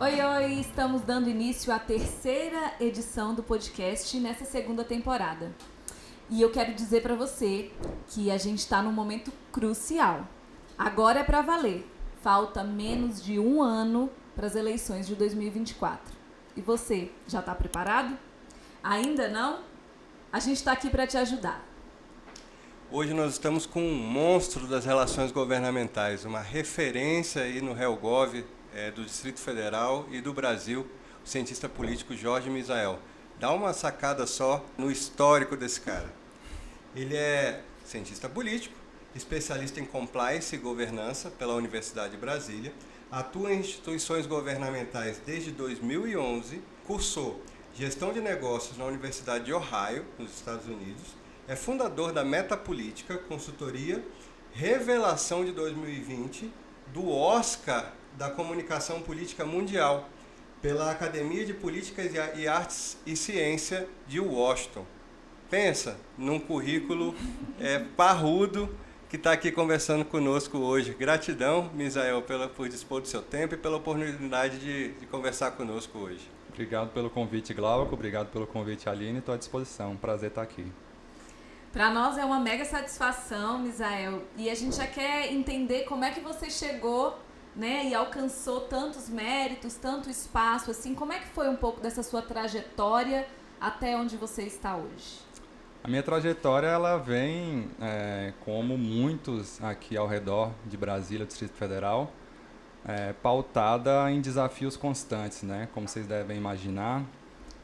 Oi, oi! Estamos dando início à terceira edição do podcast nessa segunda temporada. E eu quero dizer para você que a gente está num momento crucial. Agora é para valer. Falta menos de um ano para as eleições de 2024. E você, já está preparado? Ainda não? A gente está aqui para te ajudar. Hoje nós estamos com um monstro das relações governamentais, uma referência aí no HelGov do Distrito Federal e do Brasil, o cientista político Jorge Misael. Dá uma sacada só no histórico desse cara. Ele é cientista político, especialista em compliance e governança pela Universidade de Brasília, atua em instituições governamentais desde 2011, cursou gestão de negócios na Universidade de Ohio, nos Estados Unidos, é fundador da Metapolítica, consultoria, revelação de 2020 do Oscar da Comunicação Política Mundial, pela Academia de Políticas e Artes e Ciência de Washington. Pensa num currículo parrudo que está aqui conversando conosco hoje. Gratidão, Misael, por dispor do seu tempo e pela oportunidade de conversar conosco hoje. Obrigado pelo convite, Glauco. Obrigado pelo convite, Aline. Estou à disposição. Prazer estar aqui. Para nós é uma mega satisfação, Misael. E a gente já quer entender como é que você chegou, né, e alcançou tantos méritos, tanto espaço, assim. Como é que foi um pouco dessa sua trajetória até onde você está hoje? A minha trajetória ela vem, como muitos aqui ao redor de Brasília, Distrito Federal, pautada em desafios constantes, né? Como vocês devem imaginar,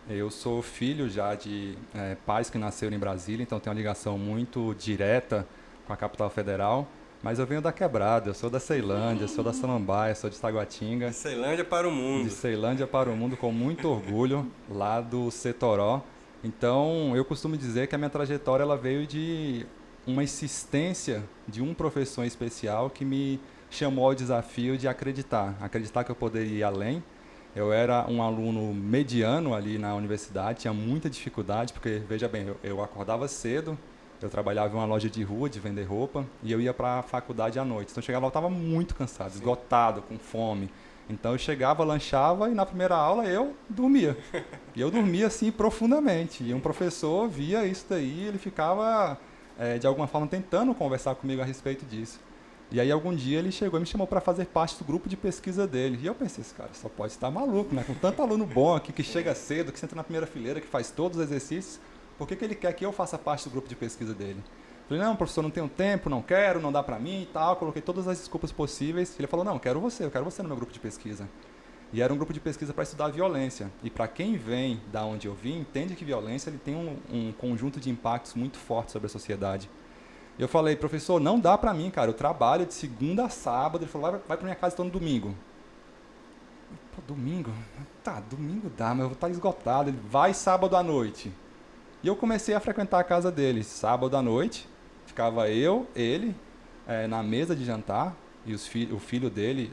eu sou filho já de pais que nasceram em Brasília, então tenho uma ligação muito direta com a capital federal, mas eu venho da Quebrada, eu sou da Ceilândia, sou da Samambaia, sou de Taguatinga. De Ceilândia para o mundo. De Ceilândia para o mundo, com muito orgulho, lá do Setoró. Então, eu costumo dizer que a minha trajetória ela veio de uma insistência de um professor em especial que me chamou ao desafio de acreditar que eu poderia ir além. Eu era um aluno mediano ali na universidade, tinha muita dificuldade, porque, veja bem, eu acordava cedo, eu trabalhava em uma loja de rua, de vender roupa, e eu ia para a faculdade à noite. Então, eu chegava lá, eu estava muito cansado, esgotado, com fome. Então, eu chegava, lanchava, e na primeira aula eu dormia. E eu dormia, assim, profundamente. E um professor via isso daí, ele ficava, de alguma forma, tentando conversar comigo a respeito disso. E aí, algum dia, ele chegou e me chamou para fazer parte do grupo de pesquisa dele. E eu pensei, esse cara só pode estar maluco, né? Com tanto aluno bom aqui, que chega cedo, que senta na primeira fileira, que faz todos os exercícios, por que ele quer que eu faça parte do grupo de pesquisa dele? Falei, não, professor, não tenho tempo, não quero, não dá para mim e tal. Coloquei todas as desculpas possíveis. Ele falou, não, eu quero você no meu grupo de pesquisa. E era um grupo de pesquisa para estudar violência. E para quem vem da onde eu vim, entende que violência ele tem um conjunto de impactos muito fortes sobre a sociedade. Eu falei, professor, não dá para mim, cara, eu trabalho de segunda a sábado. Ele falou, vai para minha casa todo domingo. Pô, domingo? Tá, domingo dá, mas eu vou estar esgotado. Ele vai sábado à noite. E eu comecei a frequentar a casa dele sábado à noite. Ficava ele, na mesa de jantar, e o filho dele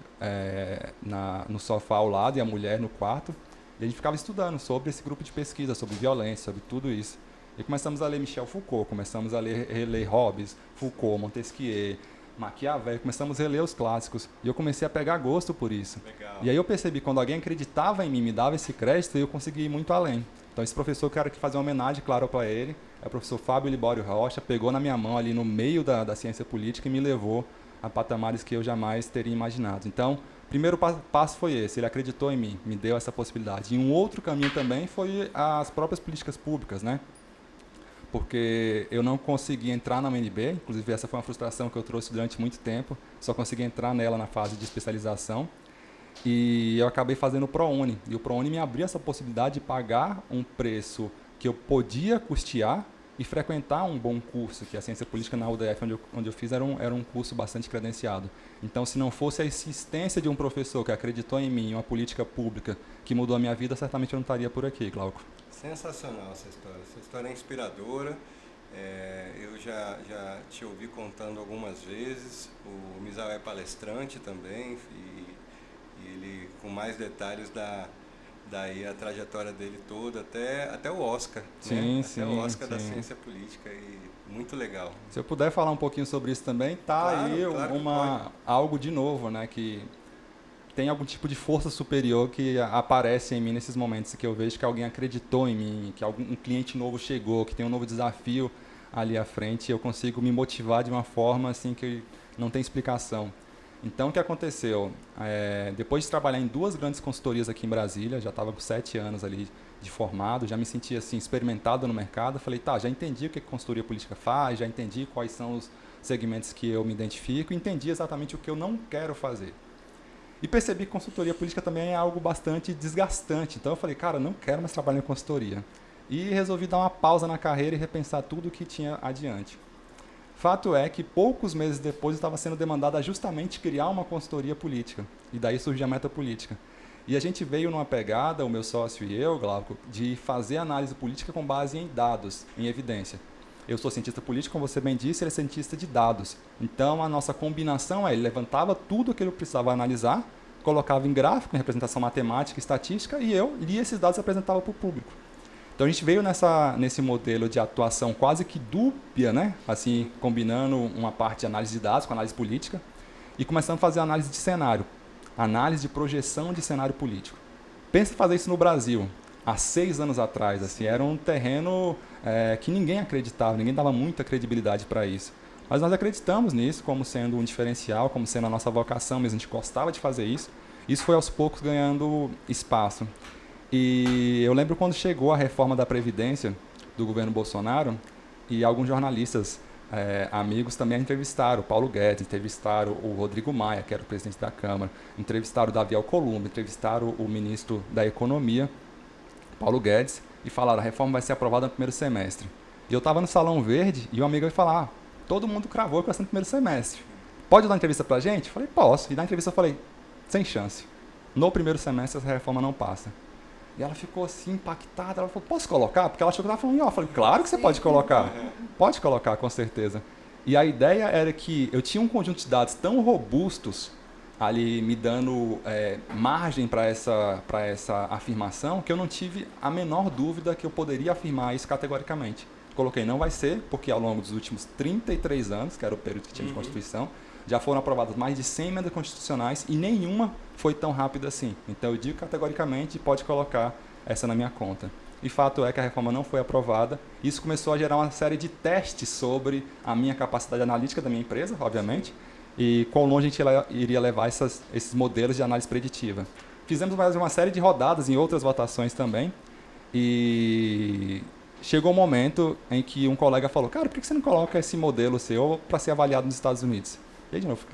no sofá ao lado e a mulher no quarto. E a gente ficava estudando sobre esse grupo de pesquisa, sobre violência, sobre tudo isso. E começamos a ler Michel Foucault, começamos a reler Hobbes, Foucault, Montesquieu, Maquiavel, começamos a reler os clássicos. E eu comecei a pegar gosto por isso. Legal. E aí eu percebi que quando alguém acreditava em mim, me dava esse crédito, eu consegui ir muito além. Então esse professor, eu quero fazer uma homenagem, claro, para ele. É o professor Fábio Libório Rocha, pegou na minha mão ali no meio da ciência política e me levou a patamares que eu jamais teria imaginado. Então, o primeiro passo foi esse, ele acreditou em mim, me deu essa possibilidade. E um outro caminho também foi as próprias políticas públicas, né? Porque eu não consegui entrar na UNB, inclusive essa foi uma frustração que eu trouxe durante muito tempo, só consegui entrar nela na fase de especialização. E eu acabei fazendo o ProUni, e o ProUni me abriu essa possibilidade de pagar um preço que eu podia custear e frequentar um bom curso, que a Ciência Política na UDF, onde eu fiz, era um curso bastante credenciado. Então, se não fosse a insistência de um professor que acreditou em mim, uma política pública que mudou a minha vida, certamente eu não estaria por aqui, Glauco. Sensacional essa história. Essa história é inspiradora. Eu já te ouvi contando algumas vezes. O Misael é palestrante também e ele, com mais detalhes, daí a trajetória dele toda até o Oscar. Sim, né? sim. Até o Oscar sim. da ciência política. E muito legal. Se eu puder falar um pouquinho sobre isso também, Claro, aí claro algo de novo, né, que tem algum tipo de força superior que aparece em mim nesses momentos que eu vejo que alguém acreditou em mim, que um cliente novo chegou, que tem um novo desafio ali à frente, e eu consigo me motivar de uma forma assim que não tem explicação. Então, o que aconteceu? Depois de trabalhar em 2 grandes consultorias aqui em Brasília, já estava com 7 anos ali de formado, já me sentia assim, experimentado no mercado. Falei, tá, já entendi o que a consultoria política faz, já entendi quais são os segmentos que eu me identifico, entendi exatamente o que eu não quero fazer. E percebi que consultoria política também é algo bastante desgastante. Então, eu falei, cara, não quero mais trabalhar em consultoria. E resolvi dar uma pausa na carreira e repensar tudo o que tinha adiante. Fato é que poucos meses depois eu estava sendo demandado a justamente criar uma consultoria política. E daí surgiu a Meta Política. E a gente veio numa pegada, o meu sócio e eu, Glauco, de fazer análise política com base em dados, em evidência. Eu sou cientista político, como você bem disse, ele é cientista de dados. Então, a nossa combinação ele levantava tudo o que ele precisava analisar, colocava em gráfico, em representação matemática, estatística, e eu lia esses dados e apresentava para o público. Então, a gente veio nesse modelo de atuação quase que dúbia, né? Assim, combinando uma parte de análise de dados com análise política, e começamos a fazer análise de cenário, análise de projeção de cenário político. Pensa em fazer isso no Brasil. Há 6 anos atrás, assim, era um terreno que ninguém acreditava, ninguém dava muita credibilidade para isso. Mas nós acreditamos nisso como sendo um diferencial, como sendo a nossa vocação mesmo, a gente gostava de fazer isso. Isso foi aos poucos ganhando espaço. E eu lembro quando chegou a reforma da Previdência do governo Bolsonaro, e alguns jornalistas amigos também entrevistaram o Paulo Guedes, entrevistaram o Rodrigo Maia, que era o presidente da Câmara, entrevistaram o Davi Alcolumbre, entrevistaram o ministro da Economia, Paulo Guedes, e falaram, a reforma vai ser aprovada no primeiro semestre. E eu estava no Salão Verde e um amigo ia falar, todo mundo cravou que vai ser no primeiro semestre. Pode dar entrevista pra gente? Eu falei, posso. E na entrevista eu falei, sem chance. No primeiro semestre essa reforma não passa. E ela ficou assim, impactada. Ela falou, posso colocar? Porque ela achou que eu estava falando, eu falei, claro que você pode colocar. Pode colocar, com certeza. E a ideia era que eu tinha um conjunto de dados tão robustos ali me dando margem para essa afirmação, que eu não tive a menor dúvida que eu poderia afirmar isso categoricamente. Coloquei, não vai ser, porque ao longo dos últimos 33 anos, que era o período que tinha de Constituição, já foram aprovadas mais de 100 emendas constitucionais e nenhuma foi tão rápida assim. Então eu digo categoricamente, pode colocar essa na minha conta. E fato é que a reforma não foi aprovada. Isso começou a gerar uma série de testes sobre a minha capacidade analítica da minha empresa, obviamente, e quão longe a gente iria levar esses modelos de análise preditiva. Fizemos mais uma série de rodadas em outras votações também, e chegou um momento em que um colega falou, cara, por que você não coloca esse modelo seu para ser avaliado nos Estados Unidos? E aí, de novo,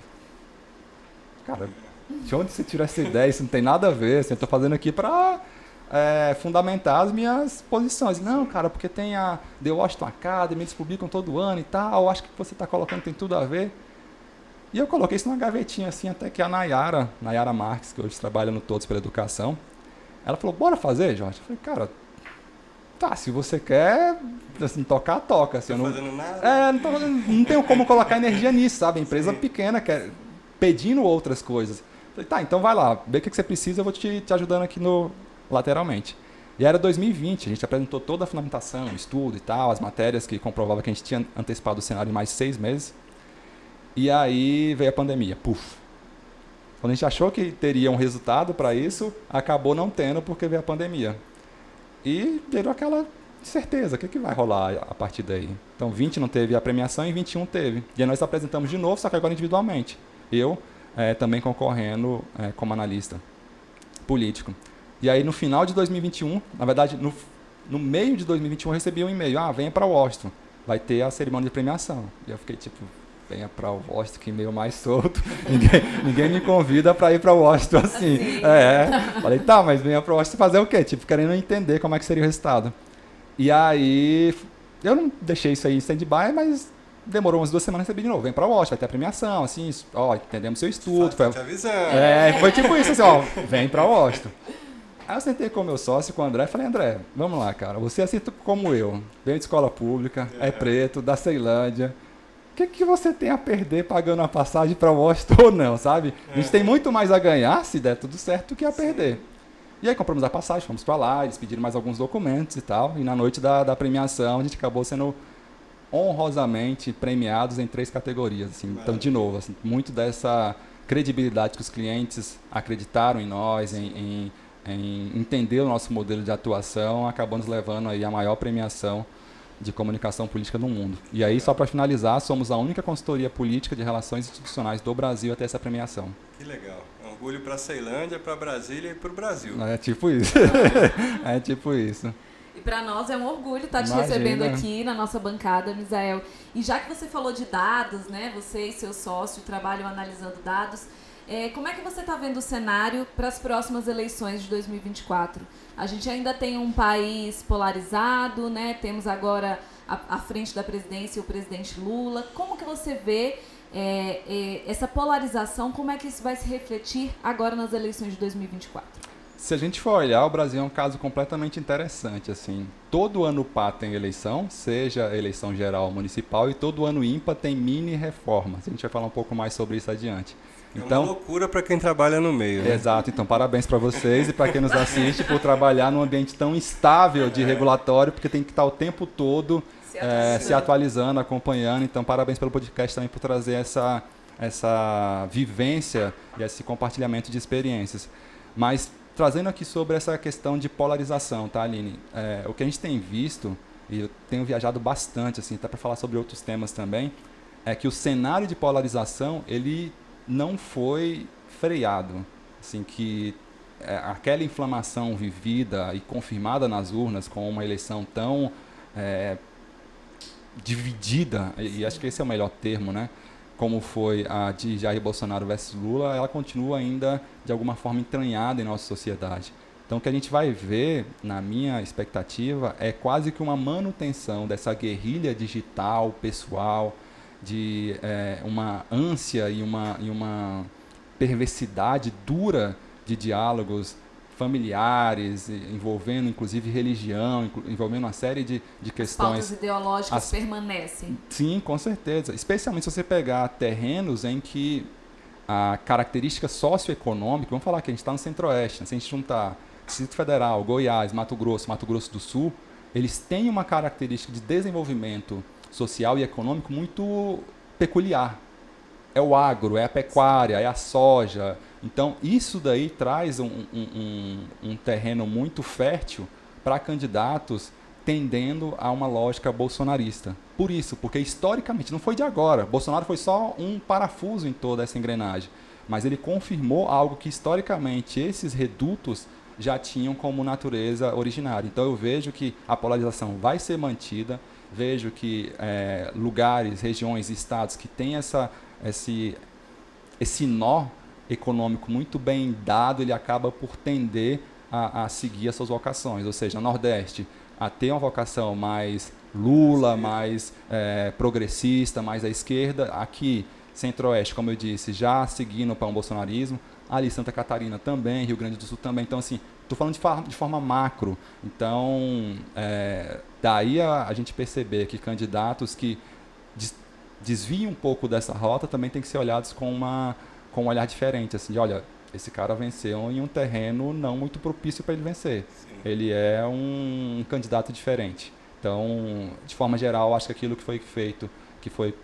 cara, de onde você tirou essa ideia? Isso não tem nada a ver, assim, eu estou fazendo aqui para fundamentar as minhas posições. Não, cara, porque tem a The Washington Academy, eles publicam todo ano e tal, acho que você está colocando tem tudo a ver. E eu coloquei isso numa gavetinha assim, até que a Nayara Marques, que hoje trabalha no Todos pela Educação, ela falou, bora fazer, Jorge? Eu falei, cara, tá, se você quer assim, toca. Assim, não fazendo nada? Não tenho como colocar energia nisso, sabe? A empresa pequena, pedindo outras coisas. Eu falei, tá, então vai lá, vê o que você precisa, eu vou te ajudando aqui lateralmente. E era 2020, a gente apresentou toda a fundamentação, estudo e tal, as matérias que comprovavam que a gente tinha antecipado o cenário em mais de 6 meses. E aí veio a pandemia, puf. Quando a gente achou que teria um resultado para isso, acabou não tendo porque veio a pandemia. E gerou aquela certeza, o que vai rolar a partir daí? Então, 20 não teve a premiação e 21 teve. E aí nós apresentamos de novo, só que agora individualmente. Eu também concorrendo como analista político. E aí, no final de 2021, na verdade, no meio de 2021, eu recebi um e-mail. Venha para Washington, vai ter a cerimônia de premiação. E eu fiquei tipo, venha para Washington, que e-mail mais solto. ninguém me convida para ir para Washington assim. Falei, tá, mas venha para Washington fazer o quê? Tipo, querendo entender como é que seria o resultado. E aí, eu não deixei isso aí em stand-by, mas demorou umas 2 semanas e recebi de novo. Vem para Washington, vai ter a premiação, assim, entendemos seu estudo. Tô te avisando. Foi tipo isso, assim, vem para Washington. Aí eu sentei com o meu sócio, com o André, e falei, André, vamos lá, cara, você é assim como eu, veio de escola pública, é preto, da Ceilândia, o que você tem a perder pagando uma passagem para Washington ou não, sabe? A gente tem muito mais a ganhar, se der tudo certo, do que a perder. E aí compramos a passagem, fomos para lá, eles pediram mais alguns documentos e tal, e na noite da premiação a gente acabou sendo honrosamente premiados em 3 categorias, assim. Então, de novo, assim, muito dessa credibilidade que os clientes acreditaram em nós, em entender o nosso modelo de atuação, acabou nos levando aí a maior premiação de comunicação política do mundo. E aí, só para finalizar, somos a única consultoria política de relações institucionais do Brasil a ter essa premiação. Que legal. Orgulho para a Ceilândia, para Brasília e para o Brasil. É tipo isso. É tipo isso. E para nós é um orgulho estar te recebendo aqui na nossa bancada, Misael. E já que você falou de dados, né? Você e seu sócio trabalham analisando dados. Como é que você está vendo o cenário para as próximas eleições de 2024? A gente ainda tem um país polarizado, né? Temos agora à frente da presidência o presidente Lula. Como que você vê essa polarização? Como é que isso vai se refletir agora nas eleições de 2024? Se a gente for olhar, o Brasil é um caso completamente interessante. Assim. Todo ano par tem eleição, seja eleição geral municipal, e todo ano ímpar tem mini reformas. A gente vai falar um pouco mais sobre isso adiante. Então, é uma loucura para quem trabalha no meio. Né? Exato, então parabéns para vocês e para quem nos assiste por trabalhar num ambiente tão instável de regulatório, porque tem que estar o tempo todo se atualizando, acompanhando. Então parabéns pelo podcast também por trazer essa vivência e esse compartilhamento de experiências. Mas trazendo aqui sobre essa questão de polarização, tá, Aline? O que a gente tem visto, e eu tenho viajado bastante, assim, até para falar sobre outros temas também, é que o cenário de polarização, ele não foi freado, assim, que aquela inflamação vivida e confirmada nas urnas com uma eleição tão dividida, e acho que esse é o melhor termo, né? Como foi a de Jair Bolsonaro versus Lula, ela continua ainda de alguma forma entranhada em nossa sociedade. Então o que a gente vai ver, na minha expectativa, é quase que uma manutenção dessa guerrilha digital, pessoal, de uma ânsia e uma perversidade dura de diálogos familiares, envolvendo inclusive religião, envolvendo uma série de questões. As pautas ideológicas permanecem. Sim, com certeza. Especialmente se você pegar terrenos em que a característica socioeconômica, vamos falar que a gente está no Centro-Oeste, né? Se a gente juntar Distrito Federal, Goiás, Mato Grosso do Sul, eles têm uma característica de desenvolvimento social e econômico muito peculiar. É o agro, é a pecuária, é a soja. Então, isso daí traz um terreno muito fértil para candidatos tendendo a uma lógica bolsonarista. Por isso, porque historicamente, não foi de agora, Bolsonaro foi só um parafuso em toda essa engrenagem, mas ele confirmou algo que historicamente esses redutos já tinham como natureza originária. Então eu vejo que a polarização vai ser mantida, vejo que lugares, regiões, estados que têm esse nó econômico muito bem dado, ele acaba por tender a seguir as suas vocações, ou seja, Nordeste, a ter uma vocação mais Lula, mais progressista, mais à esquerda, aqui Centro-Oeste, como eu disse, já seguindo para um bolsonarismo, ali Santa Catarina também, Rio Grande do Sul também, então assim, estou falando de forma macro, então daí a gente perceber que candidatos que desviam um pouco dessa rota também tem que ser olhados com um olhar diferente, assim, de olha, esse cara venceu em um terreno não muito propício para ele vencer. Sim. Ele é um candidato diferente. Então, de forma geral, acho que aquilo que foi feito, que foi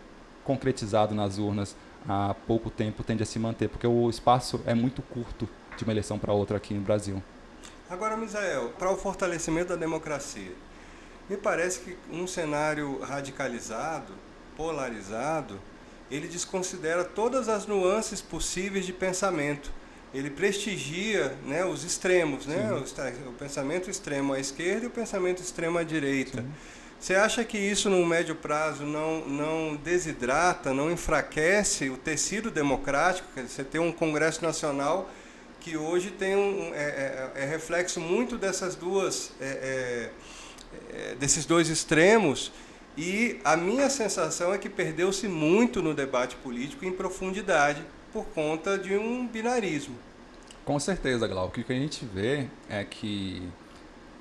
concretizado nas urnas há pouco tempo, tende a se manter, porque o espaço é muito curto de uma eleição para outra aqui no Brasil. Agora, Misael, para o fortalecimento da democracia, me parece que um cenário radicalizado, polarizado, ele desconsidera todas as nuances possíveis de pensamento. Ele prestigia, né, os extremos, né, o pensamento extremo à esquerda e o pensamento extremo à direita. Sim. Você acha que isso, no médio prazo, não desidrata, não enfraquece o tecido democrático? Você tem um Congresso Nacional que hoje tem reflexo muito dessas desses dois extremos, e a minha sensação é que perdeu-se muito no debate político em profundidade por conta de um binarismo. Com certeza, Glauco. O que a gente vê é que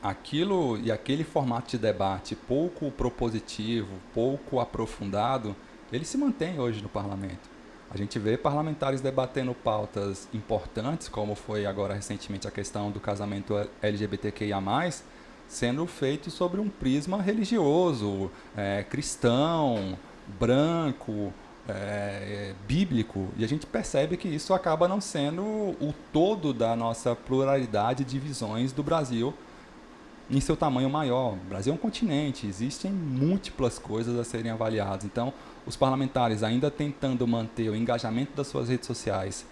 aquilo e aquele formato de debate pouco propositivo, pouco aprofundado, ele se mantém hoje no parlamento. A gente vê parlamentares debatendo pautas importantes, como foi agora recentemente a questão do casamento LGBTQIA+, sendo feito sobre um prisma religioso, cristão, branco, bíblico, e a gente percebe que isso acaba não sendo o todo da nossa pluralidade de visões do Brasil em seu tamanho maior. O Brasil é um continente, existem múltiplas coisas a serem avaliadas. Então, os parlamentares ainda tentando manter o engajamento das suas redes sociais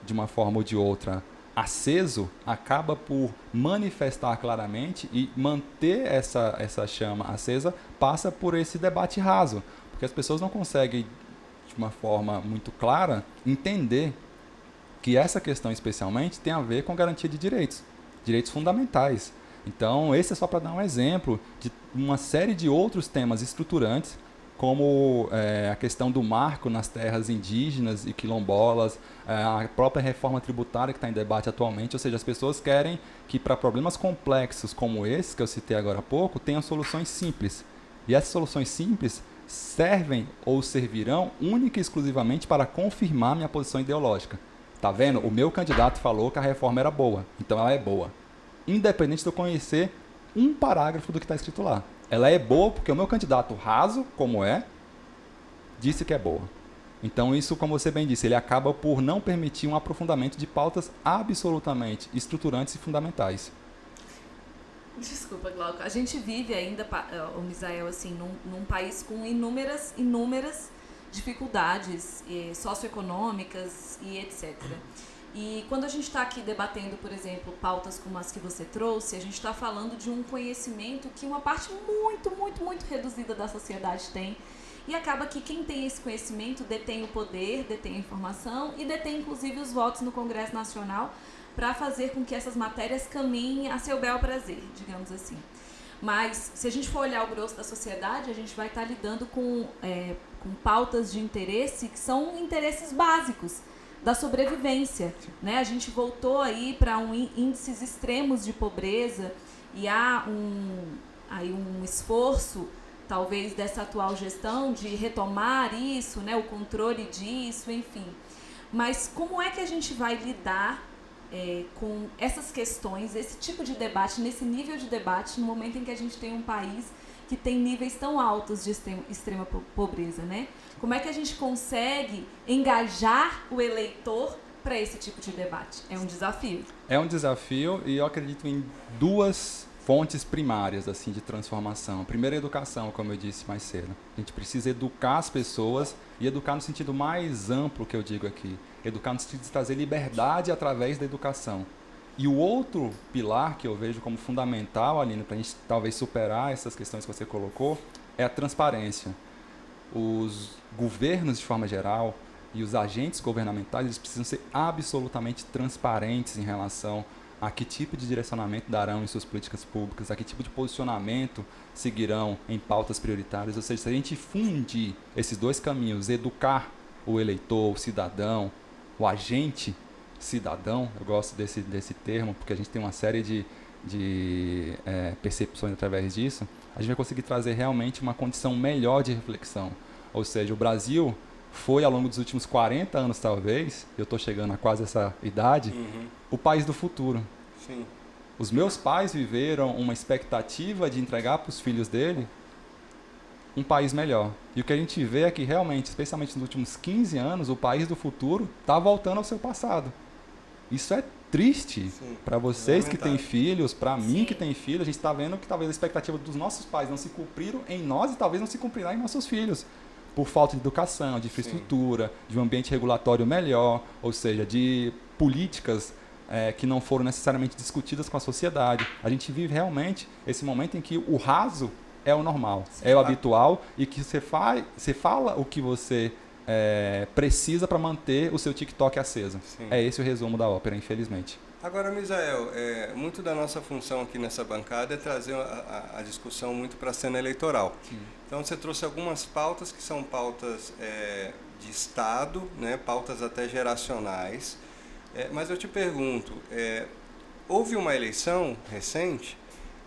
de uma forma ou de outra aceso, acaba por manifestar claramente, e manter essa chama acesa passa por esse debate raso, porque as pessoas não conseguem, de uma forma muito clara, entender que essa questão especialmente tem a ver com garantia de direitos fundamentais. Então, esse é só para dar um exemplo de uma série de outros temas estruturantes, como a questão do marco nas terras indígenas e quilombolas, a própria reforma tributária que está em debate atualmente, ou seja, as pessoas querem que para problemas complexos como esse, que eu citei agora há pouco, tenham soluções simples. E essas soluções simples servem ou servirão única e exclusivamente para confirmar minha posição ideológica. Tá vendo? O meu candidato falou que a reforma era boa, então ela é boa. Independente de eu conhecer um parágrafo do que está escrito lá. Ela é boa porque o meu candidato raso, como disse que é boa. Então isso, como você bem disse, ele acaba por não permitir um aprofundamento de pautas absolutamente estruturantes e fundamentais. Desculpa, Glauco. A gente vive ainda, o Misael, assim, num país com inúmeras dificuldades socioeconômicas e etc. E quando a gente está aqui debatendo, por exemplo, pautas como as que você trouxe, a gente está falando de um conhecimento que uma parte muito reduzida da sociedade tem. E acaba que quem tem esse conhecimento detém o poder, detém a informação e detém, inclusive, os votos no Congresso Nacional para fazer com que essas matérias caminhem a seu bel prazer, digamos assim. Mas, se a gente for olhar o grosso da sociedade, a gente vai estar lidando com pautas de interesse que são interesses básicos da sobrevivência, né? A gente voltou aí para índices extremos de pobreza e há um esforço, talvez, dessa atual gestão de retomar isso, né? O controle disso, enfim. Mas como é que a gente vai lidar com essas questões, esse tipo de debate, nesse nível de debate, no momento em que a gente tem um país que tem níveis tão altos de extrema pobreza, né? Como é que a gente consegue engajar o eleitor para esse tipo de debate? É um desafio. É um desafio e eu acredito em duas fontes primárias assim, de transformação. Primeiro, a educação, como eu disse mais cedo. A gente precisa educar as pessoas e educar no sentido mais amplo que eu digo aqui. Educar no sentido de trazer liberdade através da educação. E o outro pilar que eu vejo como fundamental, Aline, para a gente talvez superar essas questões que você colocou, é a transparência. Os governos, de forma geral, e os agentes governamentais, eles precisam ser absolutamente transparentes em relação a que tipo de direcionamento darão em suas políticas públicas, a que tipo de posicionamento seguirão em pautas prioritárias. Ou seja, se a gente fundir esses dois caminhos, educar o eleitor, o cidadão, o agente cidadão, eu gosto desse termo, porque a gente tem uma série de percepções através disso, a gente vai conseguir trazer realmente uma condição melhor de reflexão. Ou seja, o Brasil foi, ao longo dos últimos 40 anos, talvez, eu estou chegando a quase essa idade, o país do futuro. Sim. Os meus pais viveram uma expectativa de entregar para os filhos dele um país melhor. E o que a gente vê é que realmente, especialmente nos últimos 15 anos, o país do futuro está voltando ao seu passado. Isso é triste para vocês que têm filhos, para mim que tem filhos. A gente está vendo que talvez a expectativa dos nossos pais não se cumpriram em nós e talvez não se cumprirá em nossos filhos. Por falta de educação, de infraestrutura, de um ambiente regulatório melhor, ou seja, de políticas que não foram necessariamente discutidas com a sociedade. A gente vive realmente esse momento em que o raso é o normal, é o habitual, e que você fala o que você precisa para manter o seu TikTok aceso. Sim. É esse o resumo da ópera, infelizmente. Agora, Misael, muito da nossa função aqui nessa bancada é trazer a discussão muito para a cena eleitoral. Sim. Então, você trouxe algumas pautas que são pautas de Estado, né, pautas até geracionais. Mas eu te pergunto, houve uma eleição recente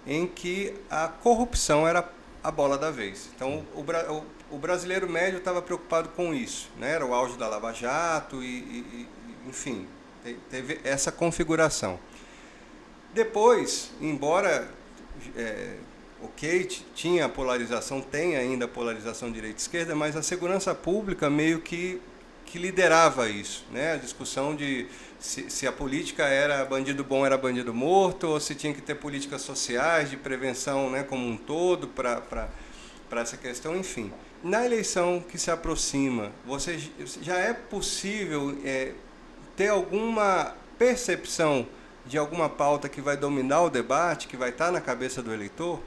em que a corrupção era a bola da vez. Então, o brasileiro médio estava preocupado com isso, né? Era o auge da Lava Jato enfim, teve essa configuração. Depois, embora ok, tinha a polarização, tem ainda a polarização direita-esquerda, mas a segurança pública meio que liderava isso, né? A discussão de se a política era bandido bom, era bandido morto, ou se tinha que ter políticas sociais de prevenção, né, como um todo para essa questão, enfim. Na eleição que se aproxima, já é possível ter alguma percepção de alguma pauta que vai dominar o debate, que vai estar na cabeça do eleitor?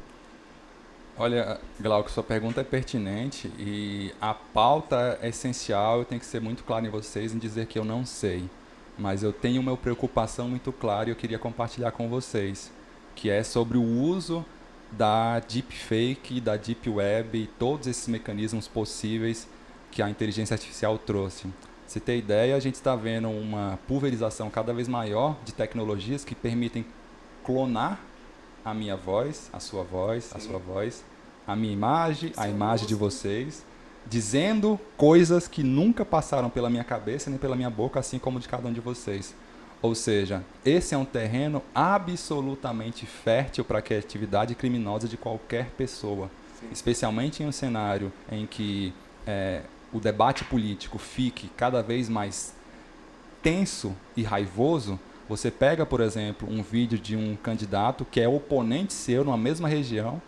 Olha, Glauco, sua pergunta é pertinente e a pauta é essencial. Eu tenho que ser muito claro em vocês em dizer que eu não sei, mas eu tenho uma preocupação muito clara e eu queria compartilhar com vocês, que é sobre o uso da deepfake, da deep web e todos esses mecanismos possíveis que a inteligência artificial trouxe. Se ter ideia, a gente está vendo uma pulverização cada vez maior de tecnologias que permitem clonar a minha voz, a sua voz, Sim. a sua voz, a minha imagem, a imagem de vocês, dizendo coisas que nunca passaram pela minha cabeça nem pela minha boca, assim como de cada um de vocês. Ou seja, esse é um terreno absolutamente fértil para a criatividade criminosa de qualquer pessoa, Sim. especialmente em um cenário em que o debate político fique cada vez mais tenso e raivoso. Você pega, por exemplo, um vídeo de um candidato que é oponente seu numa mesma região,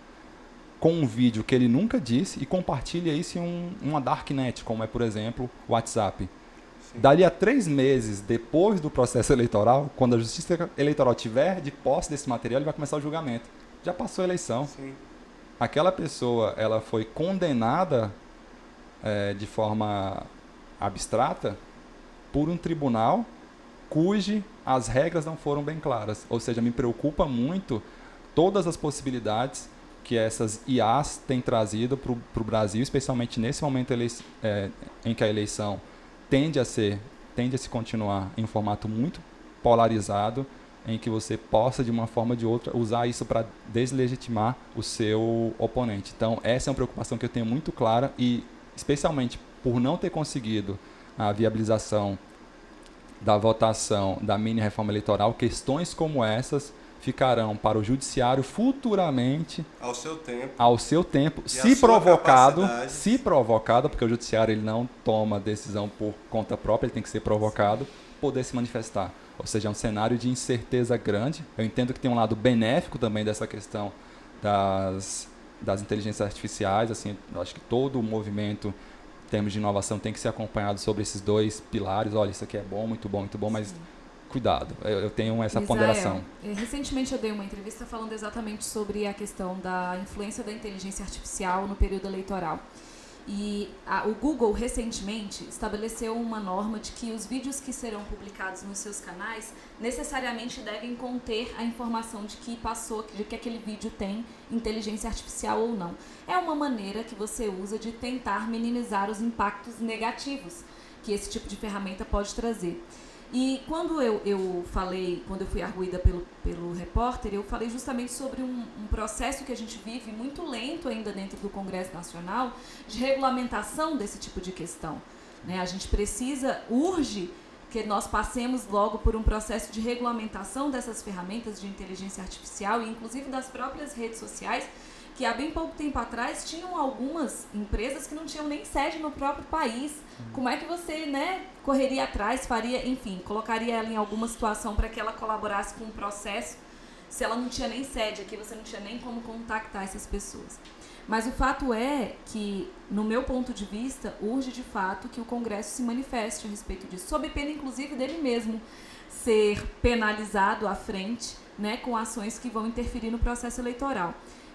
com um vídeo que ele nunca disse e compartilha isso em uma darknet, como é, por exemplo, o WhatsApp. Sim. Dali a 3 meses depois do processo eleitoral, quando a Justiça Eleitoral tiver de posse desse material, ele vai começar o julgamento. Já passou a eleição. Sim. Aquela pessoa, ela foi condenada de forma abstrata por um tribunal as regras não foram bem claras. Ou seja, me preocupa muito todas as possibilidades que essas IAs têm trazido para o Brasil, especialmente nesse momento em que a eleição tende a se continuar em um formato muito polarizado, em que você possa, de uma forma ou de outra, usar isso para deslegitimar o seu oponente. Então, essa é uma preocupação que eu tenho muito clara e, especialmente, por não ter conseguido a viabilização da votação da mini-reforma eleitoral, questões como essas ficarão para o judiciário futuramente ao seu tempo, se provocado, porque o judiciário ele não toma decisão por conta própria, ele tem que ser provocado, poder se manifestar. Ou seja, é um cenário de incerteza grande. Eu entendo que tem um lado benéfico também dessa questão das inteligências artificiais. Assim, eu acho que todo o movimento em termos de inovação tem que ser acompanhado sobre esses 2 pilares. Olha, isso aqui é bom, muito bom, mas Sim. cuidado, eu tenho essa ponderação. Recentemente eu dei uma entrevista falando exatamente sobre a questão da influência da inteligência artificial no período eleitoral. E o Google recentemente estabeleceu uma norma de que os vídeos que serão publicados nos seus canais necessariamente devem conter a informação de que aquele vídeo tem inteligência artificial ou não. É uma maneira que você usa de tentar minimizar os impactos negativos que esse tipo de ferramenta pode trazer. E quando eu fui arguida pelo repórter, eu falei justamente sobre um processo que a gente vive muito lento ainda dentro do Congresso Nacional de regulamentação desse tipo de questão, né? A gente urge que nós passemos logo por um processo de regulamentação dessas ferramentas de inteligência artificial e inclusive das próprias redes sociais, que há bem pouco tempo atrás tinham algumas empresas que não tinham nem sede no próprio país. Como é que você, correria atrás, colocaria ela em alguma situação para que ela colaborasse com o processo, se ela não tinha nem sede aqui, você não tinha nem como contactar essas pessoas. Mas o fato é que, no meu ponto de vista, urge de fato que o Congresso se manifeste a respeito disso, sob pena inclusive dele mesmo ser penalizado à frente, com ações que vão interferir no processo eleitoral.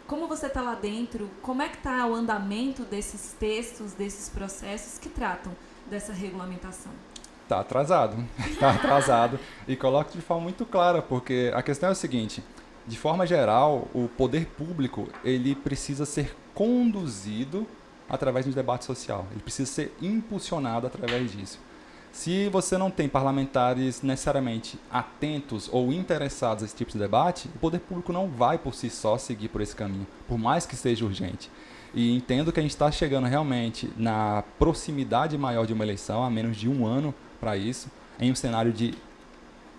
Como você está lá dentro, como é que está o andamento desses textos, desses processos que tratam dessa regulamentação? Está atrasado. E coloco de forma muito clara, porque a questão é o seguinte, de forma geral, o poder público ele precisa ser conduzido através de um debate social, ele precisa ser impulsionado através disso. Se você não tem parlamentares necessariamente atentos ou interessados nesse tipo de debate, o poder público não vai por si só seguir por esse caminho, por mais que seja urgente. E entendo que a gente está chegando realmente na proximidade maior de uma eleição, há menos de 1 ano para isso, em um cenário de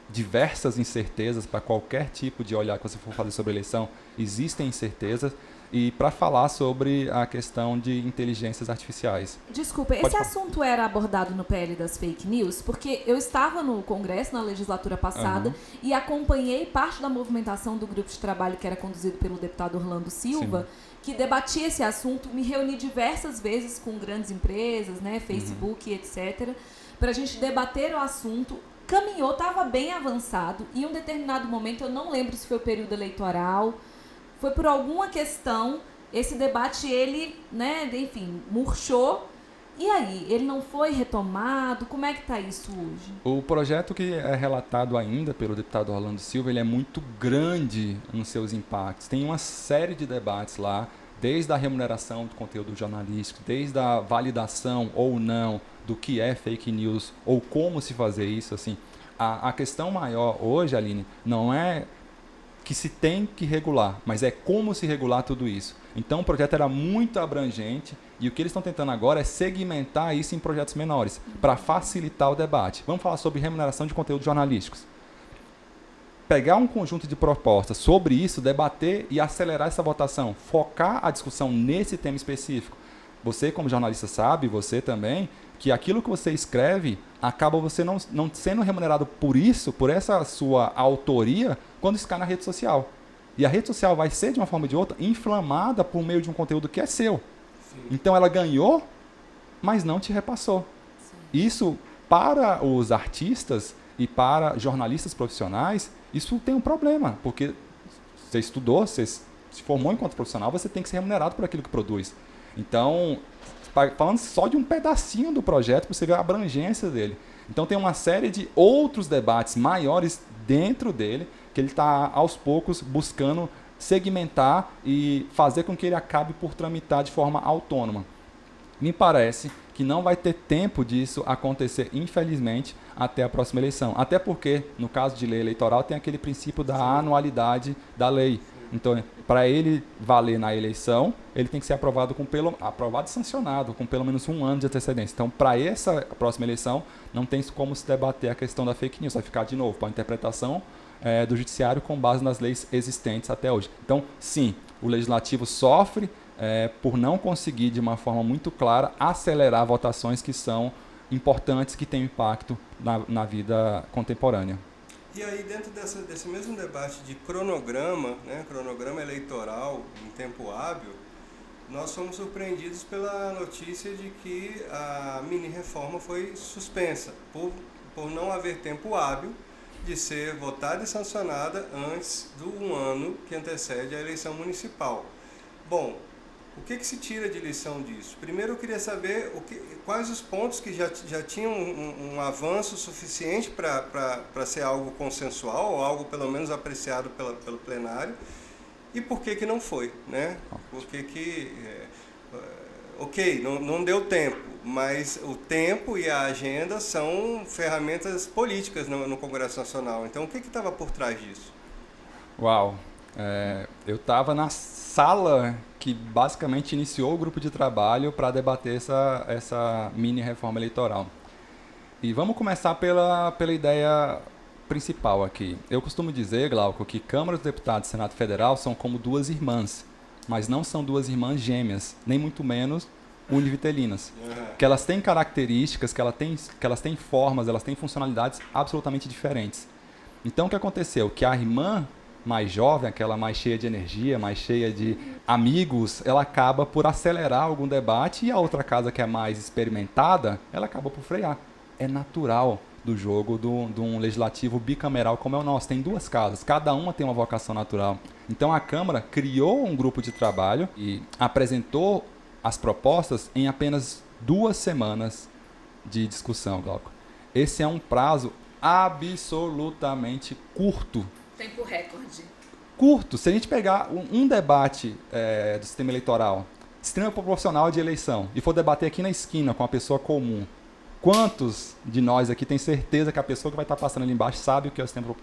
diversas incertezas para qualquer tipo de olhar que você for fazer sobre a eleição, existem incertezas. e para falar sobre a questão de inteligências artificiais. Desculpa, esse assunto era abordado no PL das fake news? Porque eu estava no Congresso na legislatura passada e acompanhei parte da movimentação do grupo de trabalho que era conduzido pelo deputado Orlando Silva, que debatia esse assunto. Me reuni diversas vezes com grandes empresas, né, Facebook, etc., para a gente debater o assunto. Caminhou, estava bem avançado, e em um determinado momento, eu não lembro se foi o período eleitoral, foi por alguma questão, esse debate, ele, né, enfim, murchou. E aí, ele não foi retomado? Como é que está isso hoje? O projeto que é relatado ainda pelo deputado Orlando Silva, ele é muito grande nos seus impactos. Tem uma série de debates lá, desde a remuneração do conteúdo jornalístico, desde a validação ou não do que é fake news, ou como se fazer isso. Assim. A questão maior hoje, Aline, não é que se tem que regular, mas é como se regular tudo isso. Então o projeto era muito abrangente e o que eles estão tentando agora é segmentar isso em projetos menores, para facilitar o debate. Vamos falar sobre remuneração de conteúdos jornalísticos. Pegar um conjunto de propostas sobre isso, debater e acelerar essa votação, focar a discussão nesse tema específico. Você, como jornalista, sabe, você também, que aquilo que você escreve acaba você não sendo remunerado por isso, por essa sua autoria, quando isso cai na rede social. E a rede social vai ser, de uma forma ou de outra, inflamada por meio de um conteúdo que é seu. Sim. Então ela ganhou, mas não te repassou. Sim. Isso, para os artistas e para jornalistas profissionais, isso tem um problema, porque você estudou, você se formou enquanto profissional, você tem que ser remunerado por aquilo que produz. Então, falando só de um pedacinho do projeto, você vê a abrangência dele. Então tem uma série de outros debates maiores dentro dele, que ele está aos poucos buscando segmentar e fazer com que ele acabe por tramitar de forma autônoma. Me parece que não vai ter tempo disso acontecer, infelizmente, até a próxima eleição. Até porque, no caso de lei eleitoral, tem aquele princípio da anualidade da lei. Então, para ele valer na eleição, ele tem que ser aprovado e sancionado com pelo menos 1 ano de antecedência. Então, para essa próxima eleição, não tem como se debater a questão da fake news. Vai ficar, de novo, para a interpretação do judiciário com base nas leis existentes até hoje. Então, sim, o legislativo sofre por não conseguir, de uma forma muito clara, acelerar votações que são importantes, que têm impacto na vida contemporânea. E aí, dentro desse mesmo debate de cronograma, né, cronograma eleitoral em tempo hábil, nós fomos surpreendidos pela notícia de que a mini-reforma foi suspensa, por não haver tempo hábil de ser votada e sancionada antes do 1 ano que antecede a eleição municipal. Bom, o que se tira de lição disso? Primeiro eu queria saber quais os pontos que já tinham um avanço suficiente para ser algo consensual, ou algo pelo menos apreciado pelo plenário, e por que não foi, né? Por que ok, não deu tempo, mas o tempo e a agenda são ferramentas políticas no Congresso Nacional. Então o que estava por trás disso? Uau! Eu estava na sala que basicamente iniciou o grupo de trabalho para debater essa mini-reforma eleitoral. E vamos começar pela ideia principal aqui. Eu costumo dizer, Glauco, que Câmara dos Deputados e Senado Federal são como 2 irmãs, mas não são 2 irmãs gêmeas, nem muito menos univitelinas. Que elas têm características, que elas têm formas, elas têm funcionalidades absolutamente diferentes. Então o que aconteceu? Que a irmã mais jovem, aquela mais cheia de energia, mais cheia de amigos, ela acaba por acelerar algum debate, e a outra casa que é mais experimentada, ela acaba por frear. É natural do jogo de um legislativo bicameral como é o nosso. Tem 2 casas, cada uma tem uma vocação natural. Então a Câmara criou um grupo de trabalho e apresentou as propostas em apenas 2 semanas de discussão, Glauco. Esse é um prazo absolutamente curto. Tempo recorde. Curto. Se a gente pegar um debate do sistema eleitoral, sistema proporcional de eleição, e for debater aqui na esquina com a pessoa comum, quantos de nós aqui tem certeza que a pessoa que vai estar passando ali embaixo sabe o que é o sistema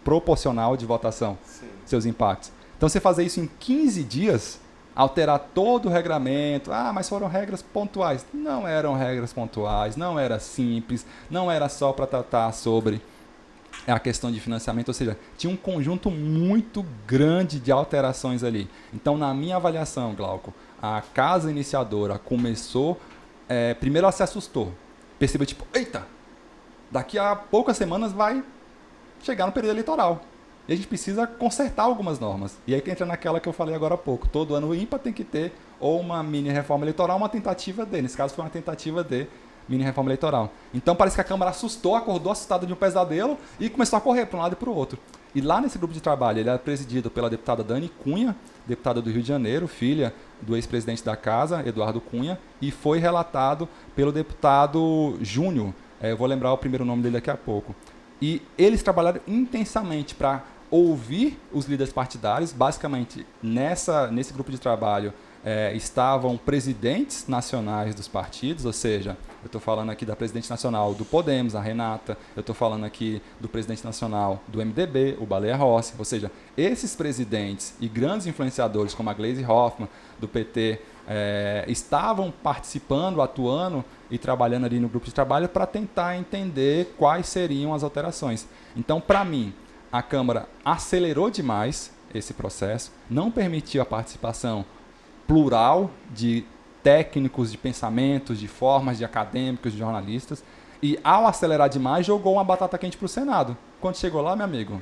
proporcional de votação? Sim. Seus impactos. Então, você fazer isso em 15 dias, alterar todo o regramento, mas foram regras pontuais. Não eram regras pontuais, não era simples, não era só para tratar sobre é a questão de financiamento, ou seja, tinha um conjunto muito grande de alterações ali. Então, na minha avaliação, Glauco, a casa iniciadora começou, primeiro ela se assustou, percebeu tipo, eita, daqui a poucas semanas vai chegar no período eleitoral. E a gente precisa consertar algumas normas. E aí que entra naquela que eu falei agora há pouco. Todo ano ímpar tem que ter ou uma mini reforma eleitoral, uma tentativa de. Nesse caso foi uma tentativa de mini reforma eleitoral. Então parece que a Câmara assustou, acordou assustada de um pesadelo e começou a correr para um lado e para o outro. E lá nesse grupo de trabalho, ele era presidido pela deputada Dani Cunha, deputada do Rio de Janeiro, filha do ex-presidente da Casa, Eduardo Cunha, e foi relatado pelo deputado Júnior. Eu vou lembrar o primeiro nome dele daqui a pouco. E eles trabalharam intensamente para ouvir os líderes partidários. Basicamente, nesse grupo de trabalho estavam presidentes nacionais dos partidos, ou seja, eu estou falando aqui da presidente nacional do Podemos, a Renata, eu estou falando aqui do presidente nacional do MDB, o Baleia Rossi, ou seja, esses presidentes e grandes influenciadores como a Gleisi Hoffmann, do PT, estavam participando, atuando e trabalhando ali no grupo de trabalho para tentar entender quais seriam as alterações. Então, para mim, a Câmara acelerou demais esse processo, não permitiu a participação plural de técnicos, de pensamentos, de formas, de acadêmicos, de jornalistas, e ao acelerar demais, jogou uma batata quente para o Senado. Quando chegou lá, meu amigo,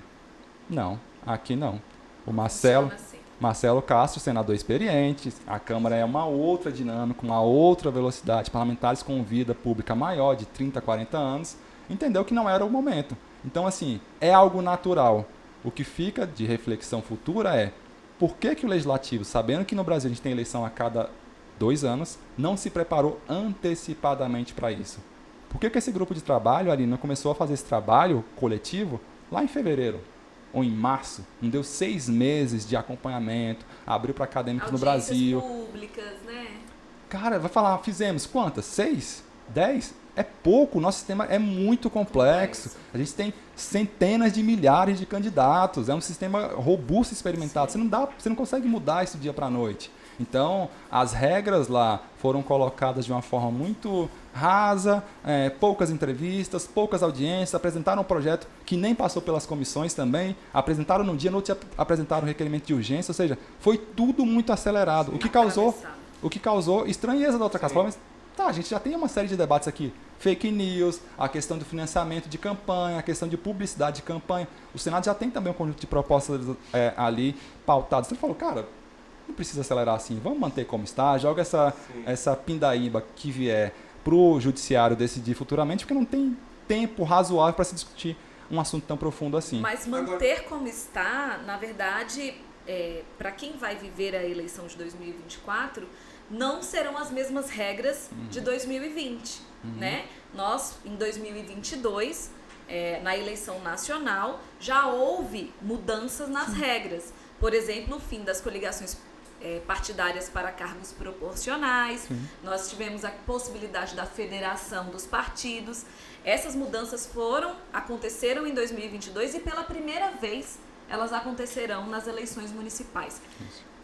não, aqui não. O Marcelo Castro, senador experiente, a Câmara é uma outra dinâmica, uma outra velocidade, parlamentares com vida pública maior, de 30, 40 anos, entendeu que não era o momento. Então, assim, é algo natural. O que fica de reflexão futura é por que o Legislativo, sabendo que no Brasil a gente tem eleição a cada 2 anos, não se preparou antecipadamente para isso? Por que esse grupo de trabalho ali não começou a fazer esse trabalho coletivo lá em fevereiro ou em março? Não deu 6 meses de acompanhamento, abriu para acadêmicos no Brasil. Públicas, né? Cara, vai falar, fizemos quantas? 6? 10? É pouco, o nosso sistema é muito complexo. A gente tem centenas de milhares de candidatos, é um sistema robusto e experimentado. Você não consegue mudar isso do dia para a noite. Então, as regras lá foram colocadas de uma forma muito rasa, poucas entrevistas, poucas audiências, apresentaram um projeto que nem passou pelas comissões também, apresentaram num dia, no outro apresentaram um requerimento de urgência, ou seja, foi tudo muito acelerado, o que causou estranheza da outra casa. Mas, a gente já tem uma série de debates aqui, fake news, a questão do financiamento de campanha, a questão de publicidade de campanha. O Senado já tem também um conjunto de propostas ali pautadas. Você falou, cara, não precisa acelerar assim, vamos manter como está, joga essa pindaíba que vier para o judiciário decidir futuramente, porque não tem tempo razoável para se discutir um assunto tão profundo assim. Mas manter como está, na verdade, para quem vai viver a eleição de 2024, não serão as mesmas regras de 2020, né? Nós, em 2022, na eleição nacional, já houve mudanças nas regras. Por exemplo, o fim das coligações partidárias para cargos proporcionais. Nós tivemos a possibilidade da federação dos partidos. Essas mudanças aconteceram em 2022 e pela primeira vez elas acontecerão nas eleições municipais.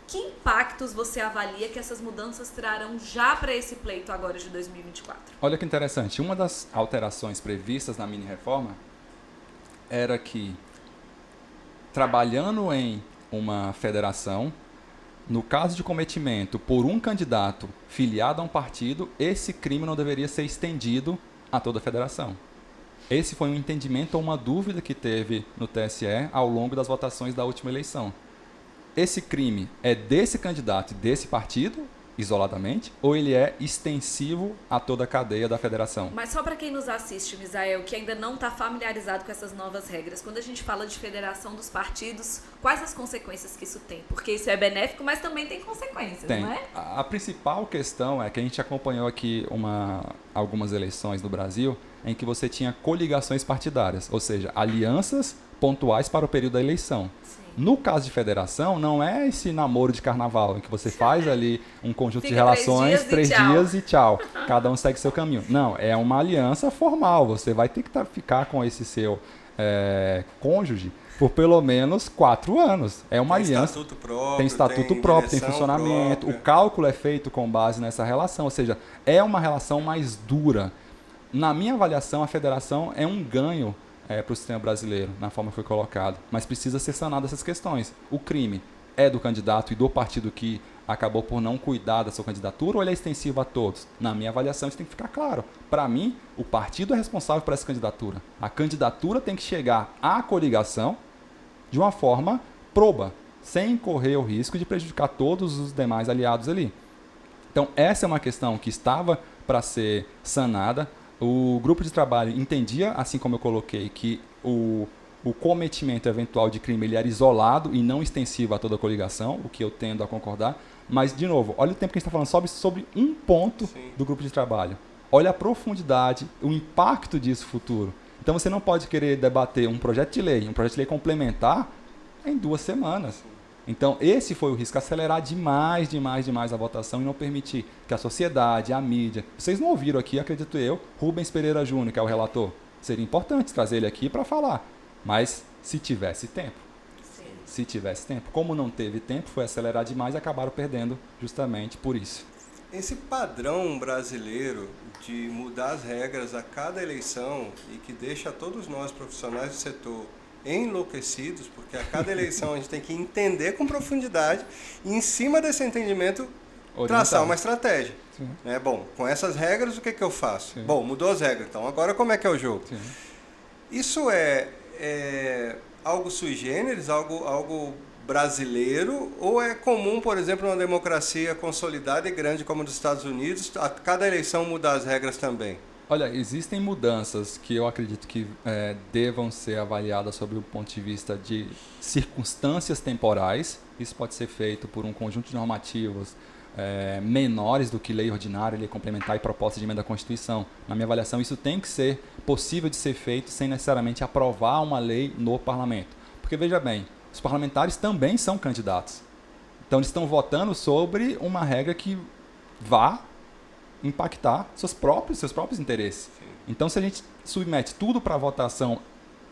Que impactos você avalia que essas mudanças trarão já para esse pleito agora de 2024? Olha que interessante. Uma das alterações previstas na mini-reforma era que, trabalhando em uma federação, no caso de cometimento por um candidato filiado a um partido, esse crime não deveria ser estendido a toda a federação. Esse foi um entendimento ou uma dúvida que teve no TSE ao longo das votações da última eleição. Esse crime é desse candidato e desse partido, isoladamente, ou ele é extensivo a toda a cadeia da federação? Mas só para quem nos assiste, Misael, que ainda não está familiarizado com essas novas regras, quando a gente fala de federação dos partidos, quais as consequências que isso tem? Porque isso é benéfico, mas também tem consequências, não é? A principal questão é que a gente acompanhou aqui algumas eleições no Brasil em que você tinha coligações partidárias, ou seja, alianças pontuais para o período da eleição. Sim. No caso de federação, não é esse namoro de carnaval em que você faz ali um conjunto de relações, 3 dias e tchau. Cada um segue seu caminho. Não, é uma aliança formal. Você vai ter que ficar com esse seu cônjuge por pelo menos 4 anos. É uma aliança. Tem estatuto próprio, tem funcionamento. Própria. O cálculo é feito com base nessa relação. Ou seja, é uma relação mais dura. Na minha avaliação, a federação é um ganho para o sistema brasileiro, na forma que foi colocado. Mas precisa ser sanado essas questões. O crime é do candidato e do partido que acabou por não cuidar da sua candidatura, ou ele é extensivo a todos? Na minha avaliação, isso tem que ficar claro. Para mim, o partido é responsável por essa candidatura. A candidatura tem que chegar à coligação de uma forma proba, sem correr o risco de prejudicar todos os demais aliados ali. Então, essa é uma questão que estava para ser sanada. O grupo de trabalho entendia, assim como eu coloquei, que o cometimento eventual de crime ele era isolado e não extensivo a toda a coligação, o que eu tendo a concordar. Mas, de novo, olha o tempo que a gente está falando sobre um ponto Sim. do grupo de trabalho. Olha a profundidade, o impacto disso futuro. Então, você não pode querer debater um projeto de lei complementar em 2 semanas. Então, esse foi o risco, acelerar demais a votação e não permitir que a sociedade, a mídia... Vocês não ouviram aqui, acredito eu, Rubens Pereira Júnior, que é o relator. Seria importante trazer ele aqui para falar, mas se tivesse tempo. Se tivesse tempo. Como não teve tempo, foi acelerar demais e acabaram perdendo justamente por isso. Esse padrão brasileiro de mudar as regras a cada eleição e que deixa todos nós profissionais do setor enlouquecidos, porque a cada eleição a gente tem que entender com profundidade e, em cima desse entendimento, traçar uma estratégia. Bom, com essas regras, o que eu faço? Sim. Bom, mudou as regras, então agora como é que é o jogo? Sim. Isso é algo sui generis, algo brasileiro, ou é comum, por exemplo, numa democracia consolidada e grande como a dos Estados Unidos, a cada eleição mudar as regras também? Olha, existem mudanças que eu acredito que devam ser avaliadas sob o ponto de vista de circunstâncias temporais. Isso pode ser feito por um conjunto de normativos menores do que lei ordinária, lei complementar e proposta de emenda à Constituição. Na minha avaliação, isso tem que ser possível de ser feito sem necessariamente aprovar uma lei no parlamento. Porque, veja bem, os parlamentares também são candidatos. Então, eles estão votando sobre uma regra que vá impactar seus próprios interesses. Sim. Então, se a gente submete tudo para votação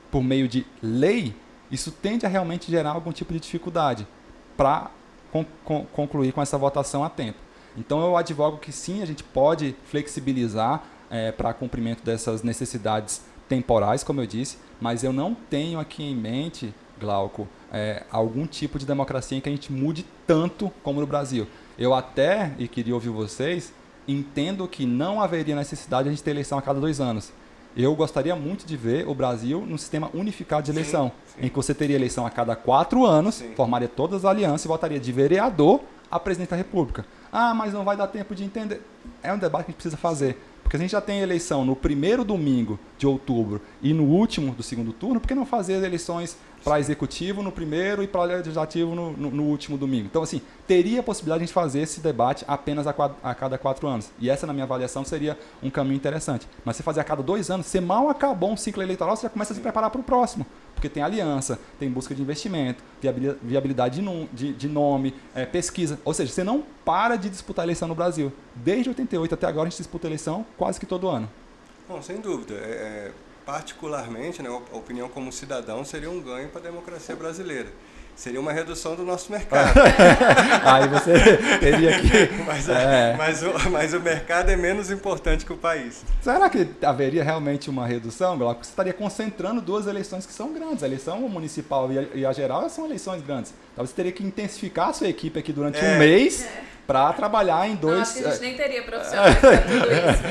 por meio de lei, isso tende a realmente gerar algum tipo de dificuldade para concluir com essa votação a tempo. Então, eu advogo que sim, a gente pode flexibilizar para cumprimento dessas necessidades temporais, como eu disse, mas eu não tenho aqui em mente, Glauco, algum tipo de democracia em que a gente mude tanto como no Brasil. Eu até, e queria ouvir vocês, entendo que não haveria necessidade de a gente ter eleição a cada 2 anos. Eu gostaria muito de ver o Brasil num sistema unificado de eleição, em que você teria eleição a cada 4 anos, formaria todas as alianças e votaria de vereador a presidente da República. Ah, mas não vai dar tempo de entender. É um debate que a gente precisa fazer. Porque a gente já tem eleição no primeiro domingo de outubro e no último do segundo turno, por que não fazer as eleições para executivo no primeiro e para legislativo no último domingo? Então, assim, teria a possibilidade de a gente fazer esse debate apenas a cada 4 anos. E essa, na minha avaliação, seria um caminho interessante. Mas você fazer a cada 2 anos, você mal acabou um ciclo eleitoral, você já começa a se preparar para o próximo. Porque tem aliança, tem busca de investimento, viabilidade de nome, pesquisa. Ou seja, você não para de disputar eleição no Brasil. Desde 88 até agora a gente disputa eleição quase que todo ano. Bom, sem dúvida. Particularmente, né, a opinião como cidadão seria um ganho para a democracia brasileira. Seria uma redução do nosso mercado. Aí você teria que... Mas o mercado é menos importante que o país. Será que haveria realmente uma redução, Glauco? Você estaria concentrando 2 eleições que são grandes. A eleição municipal e a geral são eleições grandes. Talvez você teria que intensificar a sua equipe aqui durante um mês para trabalhar em 2... Acho que a gente nem teria profissionais para tudo isso.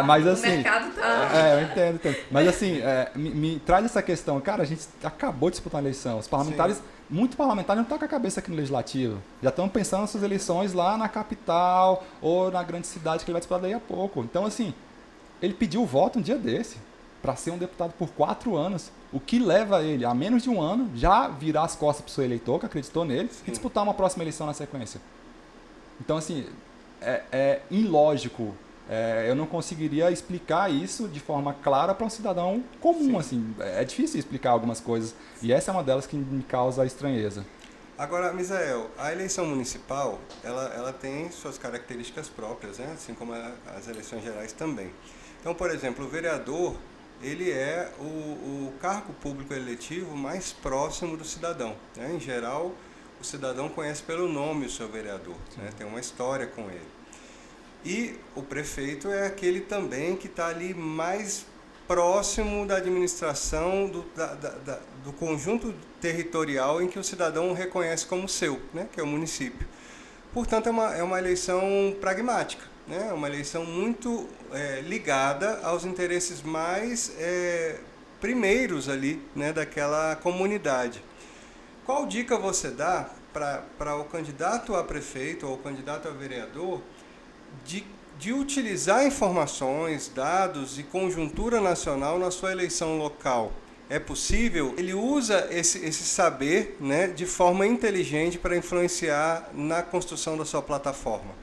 Mas assim, o mercado tá... eu entendo. Mas assim, me traz essa questão. Cara, a gente acabou de disputar a eleição. Os parlamentares, muitos parlamentares não estão com a cabeça aqui no Legislativo. Já estão pensando nessas eleições lá na capital ou na grande cidade que ele vai disputar daí a pouco. Então, assim, ele pediu o voto um dia desse para ser um deputado por 4 anos. O que leva ele a menos de 1 ano já virar as costas para o seu eleitor, que acreditou nele, e disputar uma próxima eleição na sequência. Então, assim, é ilógico. Eu não conseguiria explicar isso de forma clara para um cidadão comum. Assim, é difícil explicar algumas coisas. E essa é uma delas que me causa estranheza. Agora, Misael, a eleição municipal, ela tem suas características próprias, né? Assim como as eleições gerais também. Então, por exemplo, o vereador, ele é o cargo público eletivo mais próximo do cidadão, né? Em geral, o cidadão conhece pelo nome o seu vereador, né? Tem uma história com ele. E o prefeito é aquele também que está ali mais próximo da administração do conjunto territorial em que o cidadão reconhece como seu, né, que é o município. Portanto, é uma eleição pragmática, né, é uma eleição muito ligada aos interesses mais primeiros ali, né, daquela comunidade. Qual dica você dá para o candidato a prefeito ou o candidato a vereador de utilizar informações, dados e conjuntura nacional na sua eleição local? É possível? Ele usa esse saber, né, de forma inteligente para influenciar na construção da sua plataforma?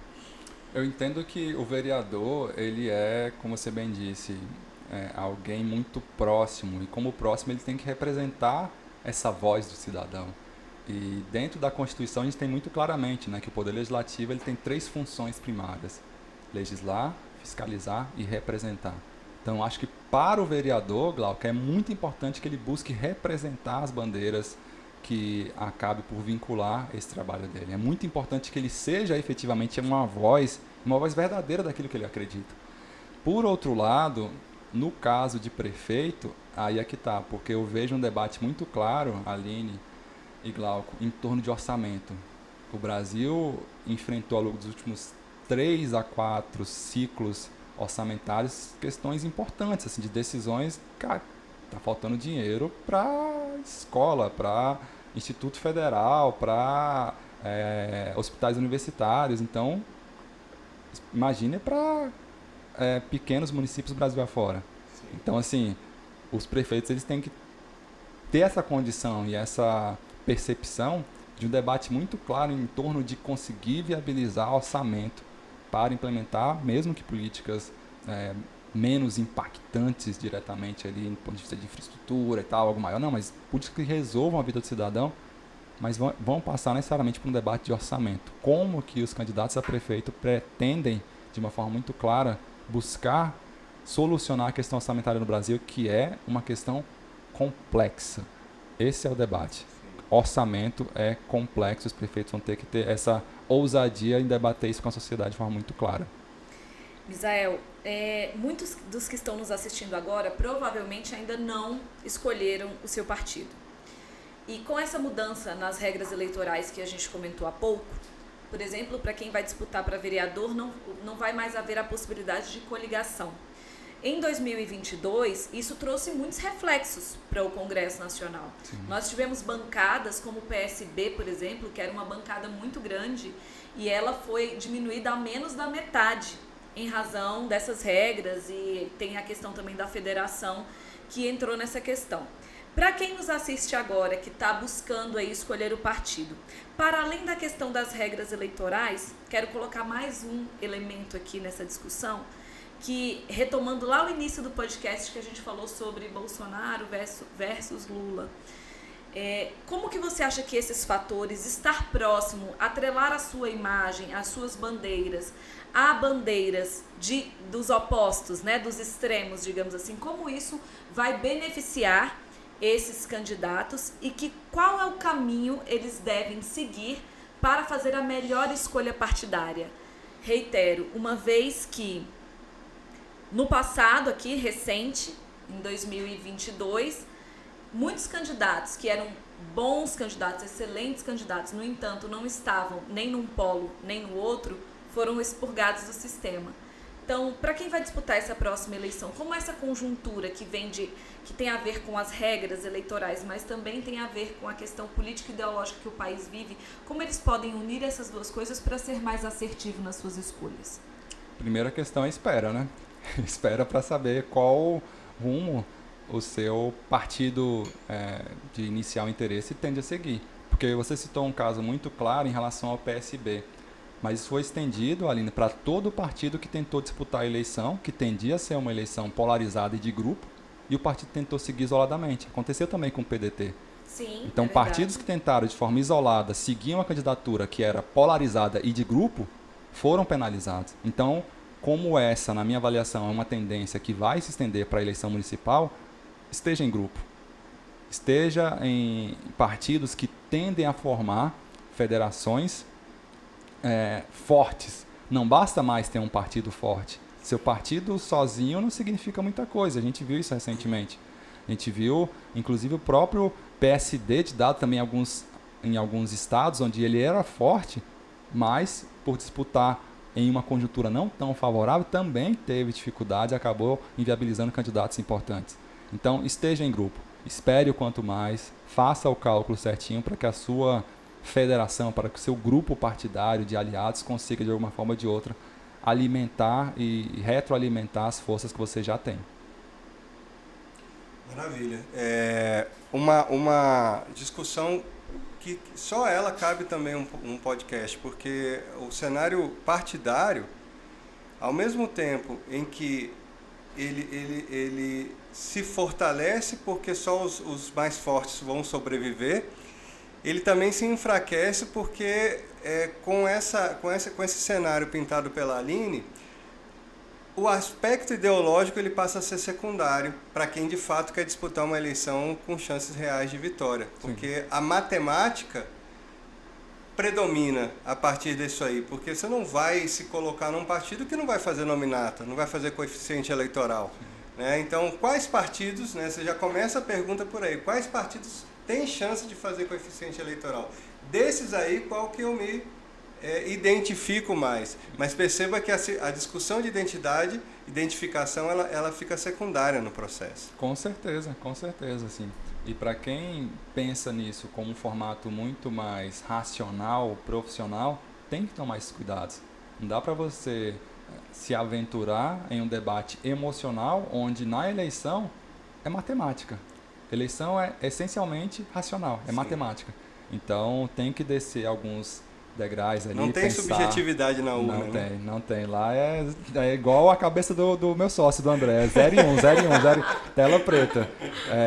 Eu entendo que o vereador, ele é, como você bem disse, alguém muito próximo, e como próximo ele tem que representar essa voz do cidadão. E dentro da Constituição a gente tem muito claramente, né, que o Poder Legislativo ele tem 3 funções primárias: legislar, fiscalizar e representar. Então acho que para o vereador, Glauco, é muito importante que ele busque representar as bandeiras, que acabe por vincular esse trabalho dele. É muito importante que ele seja efetivamente uma voz verdadeira daquilo que ele acredita. Por outro lado, no caso de prefeito, aí é que está, porque eu vejo um debate muito claro, Aline e Glauco, em torno de orçamento. O Brasil enfrentou ao longo dos últimos 3 a 4 ciclos orçamentários questões importantes, assim, de decisões. Cara, tá faltando dinheiro para escola, para Instituto Federal, para hospitais universitários. Então, imagine para pequenos municípios do Brasil afora. Sim. Então, assim, os prefeitos eles têm que ter essa condição e essa percepção de um debate muito claro em torno de conseguir viabilizar orçamento para implementar, mesmo que políticas menos impactantes diretamente ali, do ponto de vista de infraestrutura e tal, algo maior. Não, mas políticas que resolvam a vida do cidadão, mas vão passar necessariamente por um debate de orçamento. Como que os candidatos a prefeito pretendem, de uma forma muito clara, buscar solucionar a questão orçamentária no Brasil, que é uma questão complexa. Esse é o debate. Orçamento é complexo, os prefeitos vão ter que ter essa ousadia em debater isso com a sociedade de forma muito clara. Misael, muitos dos que estão nos assistindo agora provavelmente ainda não escolheram o seu partido. E com essa mudança nas regras eleitorais que a gente comentou há pouco, por exemplo, para quem vai disputar para vereador, não vai mais haver a possibilidade de coligação. Em 2022, isso trouxe muitos reflexos para o Congresso Nacional. Sim. Nós tivemos bancadas como o PSB, por exemplo, que era uma bancada muito grande, e ela foi diminuída a menos da metade em razão dessas regras, e tem a questão também da federação que entrou nessa questão. Para quem nos assiste agora, que está buscando aí escolher o partido, para além da questão das regras eleitorais, quero colocar mais um elemento aqui nessa discussão, que, retomando lá o início do podcast que a gente falou sobre Bolsonaro versus Lula, como que você acha que esses fatores, estar próximo, atrelar a sua imagem, as suas bandeiras, a bandeiras dos opostos, né, dos extremos, digamos assim, como isso vai beneficiar esses candidatos e qual é o caminho eles devem seguir para fazer a melhor escolha partidária? Reitero, uma vez que no passado aqui, recente, em 2022, muitos candidatos que eram bons candidatos, excelentes candidatos, no entanto, não estavam nem num polo nem no outro, foram expurgados do sistema. Então, para quem vai disputar essa próxima eleição, como essa conjuntura que tem a ver com as regras eleitorais, mas também tem a ver com a questão política e ideológica que o país vive, como eles podem unir essas duas coisas para ser mais assertivo nas suas escolhas? Primeira questão é espera, né? Espera para saber qual rumo o seu partido de inicial interesse tende a seguir. Porque você citou um caso muito claro em relação ao PSB. Mas isso foi estendido, Aline, para todo o partido que tentou disputar a eleição, que tendia a ser uma eleição polarizada e de grupo, e o partido tentou seguir isoladamente. Aconteceu também com o PDT. Sim, então, partidos que tentaram de forma isolada seguir uma candidatura que era polarizada e de grupo, foram penalizados. Então, como essa, na minha avaliação, é uma tendência que vai se estender para a eleição municipal, esteja em grupo. Esteja em partidos que tendem a formar federações fortes. Não basta mais ter um partido forte. Seu partido sozinho não significa muita coisa. A gente viu isso recentemente. A gente viu, inclusive, o próprio PSD dado também em alguns estados onde ele era forte, mas por disputar em uma conjuntura não tão favorável, também teve dificuldade e acabou inviabilizando candidatos importantes. Então, esteja em grupo, espere o quanto mais, faça o cálculo certinho para que a sua federação, para que o seu grupo partidário de aliados consiga, de alguma forma ou de outra, alimentar e retroalimentar as forças que você já tem. Maravilha. Uma discussão que só ela cabe também um podcast, porque o cenário partidário, ao mesmo tempo em que ele se fortalece porque só os mais fortes vão sobreviver, ele também se enfraquece porque com esse cenário pintado pela Aline, o aspecto ideológico ele passa a ser secundário para quem de fato quer disputar uma eleição com chances reais de vitória. Porque a matemática predomina a partir disso aí. Porque você não vai se colocar num partido que não vai fazer nominata, não vai fazer coeficiente eleitoral. Né? Então, quais partidos, né, você já começa a pergunta por aí, quais partidos têm chance de fazer coeficiente eleitoral? Desses aí, qual que eu me identifico mais, mas perceba que a discussão de identificação, ela fica secundária no processo. Com certeza, sim. E para quem pensa nisso como um formato muito mais racional, profissional, tem que tomar esses cuidados. Não dá para você se aventurar em um debate emocional onde na eleição é matemática. Eleição é essencialmente racional, é matemática. Então tem que descer alguns degraus ali. Não tem pensar. Subjetividade na urna. Não tem. Lá é igual a cabeça do meu sócio, do André. 0 e 1, 0 e 1, 0, tela preta.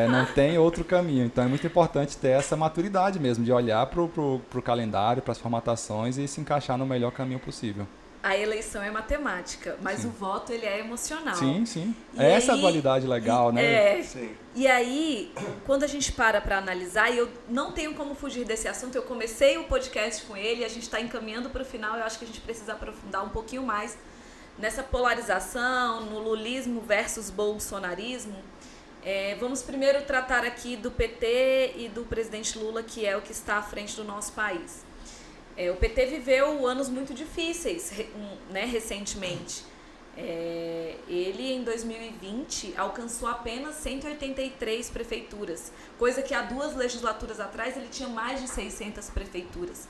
Não tem outro caminho. Então é muito importante ter essa maturidade mesmo, de olhar pro calendário, para as formatações e se encaixar no melhor caminho possível. A eleição é matemática, mas o voto ele é emocional. Sim. Essa é a dualidade legal, né? Sim. E aí, quando a gente para analisar, e eu não tenho como fugir desse assunto, eu comecei o podcast com ele, a gente está encaminhando para o final, eu acho que a gente precisa aprofundar um pouquinho mais nessa polarização, no lulismo versus bolsonarismo. Vamos primeiro tratar aqui do PT e do presidente Lula, que é o que está à frente do nosso país. O PT viveu anos muito difíceis, né, recentemente. Ele, em 2020, alcançou apenas 183 prefeituras, coisa que há 2 legislaturas atrás ele tinha mais de 600 prefeituras.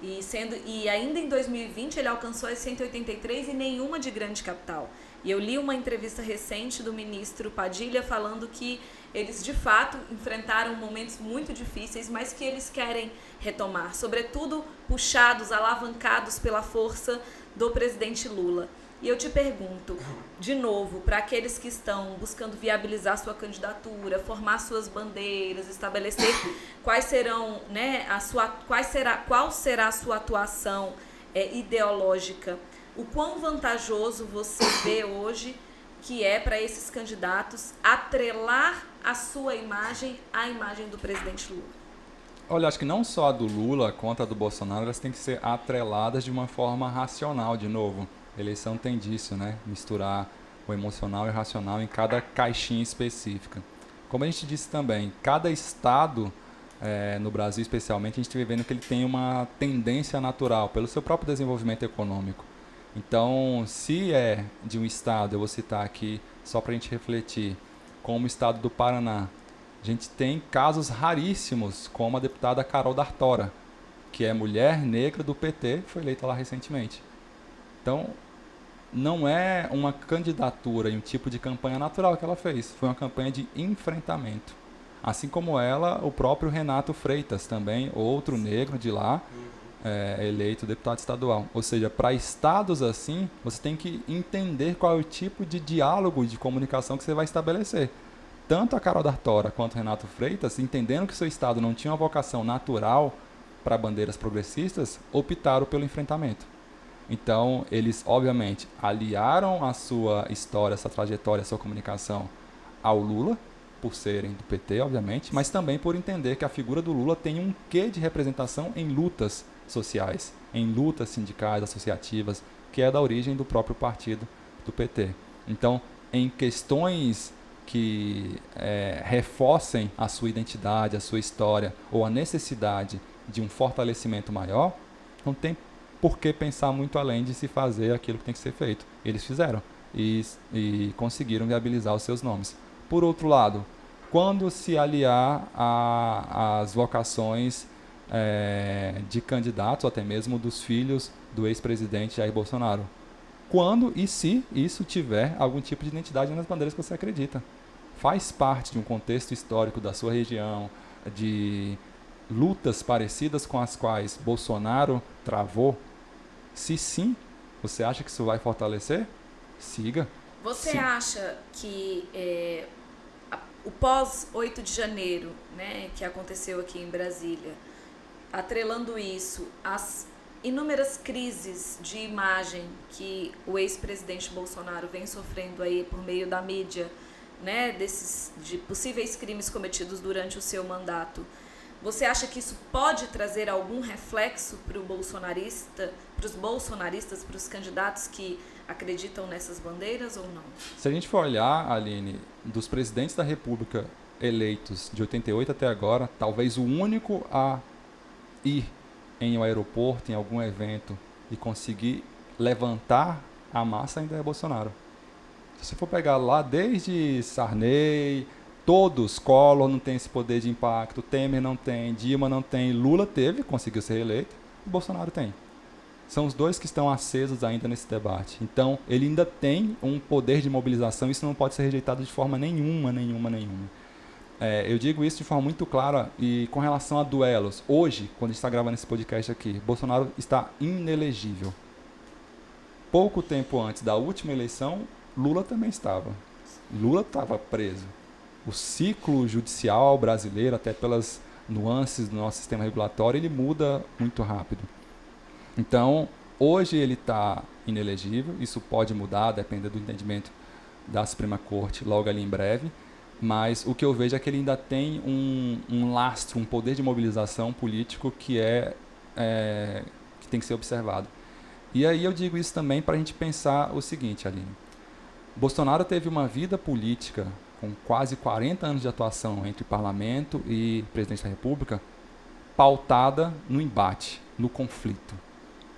E ainda em 2020 ele alcançou as 183 e nenhuma de grande capital. E eu li uma entrevista recente do ministro Padilha falando que eles de fato enfrentaram momentos muito difíceis, mas que eles querem retomar, sobretudo puxados, alavancados pela força do presidente Lula. E eu te pergunto, de novo, para aqueles que estão buscando viabilizar sua candidatura, formar suas bandeiras, estabelecer quais serão, né, qual será a sua atuação ideológica, o quão vantajoso você vê hoje que é para esses candidatos atrelar a sua imagem à imagem do presidente Lula? Olha, acho que não só a do Lula quanto a do Bolsonaro, elas têm que ser atreladas de uma forma racional, de novo. A eleição tem disso, né? Misturar o emocional e o racional em cada caixinha específica. Como a gente disse também, cada estado, no Brasil especialmente, a gente está vendo que ele tem uma tendência natural pelo seu próprio desenvolvimento econômico. Então, se é de um estado, eu vou citar aqui, só para a gente refletir, como o estado do Paraná, a gente tem casos raríssimos, como a deputada Carol D'Artora, que é mulher negra do PT, foi eleita lá recentemente. Então, não é uma candidatura e um tipo de campanha natural que ela fez, foi uma campanha de enfrentamento. Assim como ela, o próprio Renato Freitas também, outro negro de lá, eleito deputado estadual. Ou seja, para estados assim, você tem que entender qual é o tipo de diálogo e de comunicação que você vai estabelecer. Tanto a Carol D'Artora quanto o Renato Freitas, entendendo que seu estado não tinha uma vocação natural para bandeiras progressistas, optaram pelo enfrentamento. Então, eles, obviamente, aliaram a sua história, essa trajetória, a sua comunicação ao Lula, por serem do PT, obviamente, mas também por entender que a figura do Lula tem um quê de representação em lutas sociais, em lutas sindicais, associativas, que é da origem do próprio partido do PT. Então, em questões que reforcem a sua identidade, a sua história, ou a necessidade de um fortalecimento maior, não tem por que pensar muito além de se fazer aquilo que tem que ser feito. Eles fizeram e conseguiram viabilizar os seus nomes. Por outro lado, quando se aliar às vocações de candidatos, ou até mesmo dos filhos do ex-presidente Jair Bolsonaro, quando e se isso tiver algum tipo de identidade nas bandeiras que você acredita. Faz parte de um contexto histórico da sua região, de lutas parecidas com as quais Bolsonaro travou. Se sim, você acha que isso vai fortalecer? Siga. Você acha que o pós-8 de janeiro, né, que aconteceu aqui em Brasília, atrelando isso às inúmeras crises de imagem que o ex-presidente Bolsonaro vem sofrendo aí por meio da mídia, né, de possíveis crimes cometidos durante o seu mandato, você acha que isso pode trazer algum reflexo para os bolsonaristas, para os candidatos que acreditam nessas bandeiras ou não? Se a gente for olhar, Aline, dos presidentes da República eleitos de 88 até agora, talvez o único a ir em um aeroporto, em algum evento, e conseguir levantar a massa ainda é Bolsonaro. Se você for pegar lá desde Sarney, todos, Collor não tem esse poder de impacto, Temer não tem, Dilma não tem, Lula teve, conseguiu ser reeleito, e Bolsonaro tem. São os dois que estão acesos ainda nesse debate. Então, ele ainda tem um poder de mobilização, isso não pode ser rejeitado de forma nenhuma. Eu digo isso de forma muito clara e com relação a duelos. Hoje, quando a gente está gravando esse podcast aqui, Bolsonaro está inelegível. Pouco tempo antes da última eleição, Lula também estava. Lula estava preso. O ciclo judicial brasileiro, até pelas nuances do nosso sistema regulatório, ele muda muito rápido. Então, hoje ele está inelegível, isso pode mudar, depender do entendimento da Suprema Corte logo ali em breve, mas o que eu vejo é que ele ainda tem um lastro, um poder de mobilização político que tem que ser observado. E aí eu digo isso também para a gente pensar o seguinte, Aline. Bolsonaro teve uma vida política com quase 40 anos de atuação entre parlamento e presidente da República, pautada no embate, no conflito.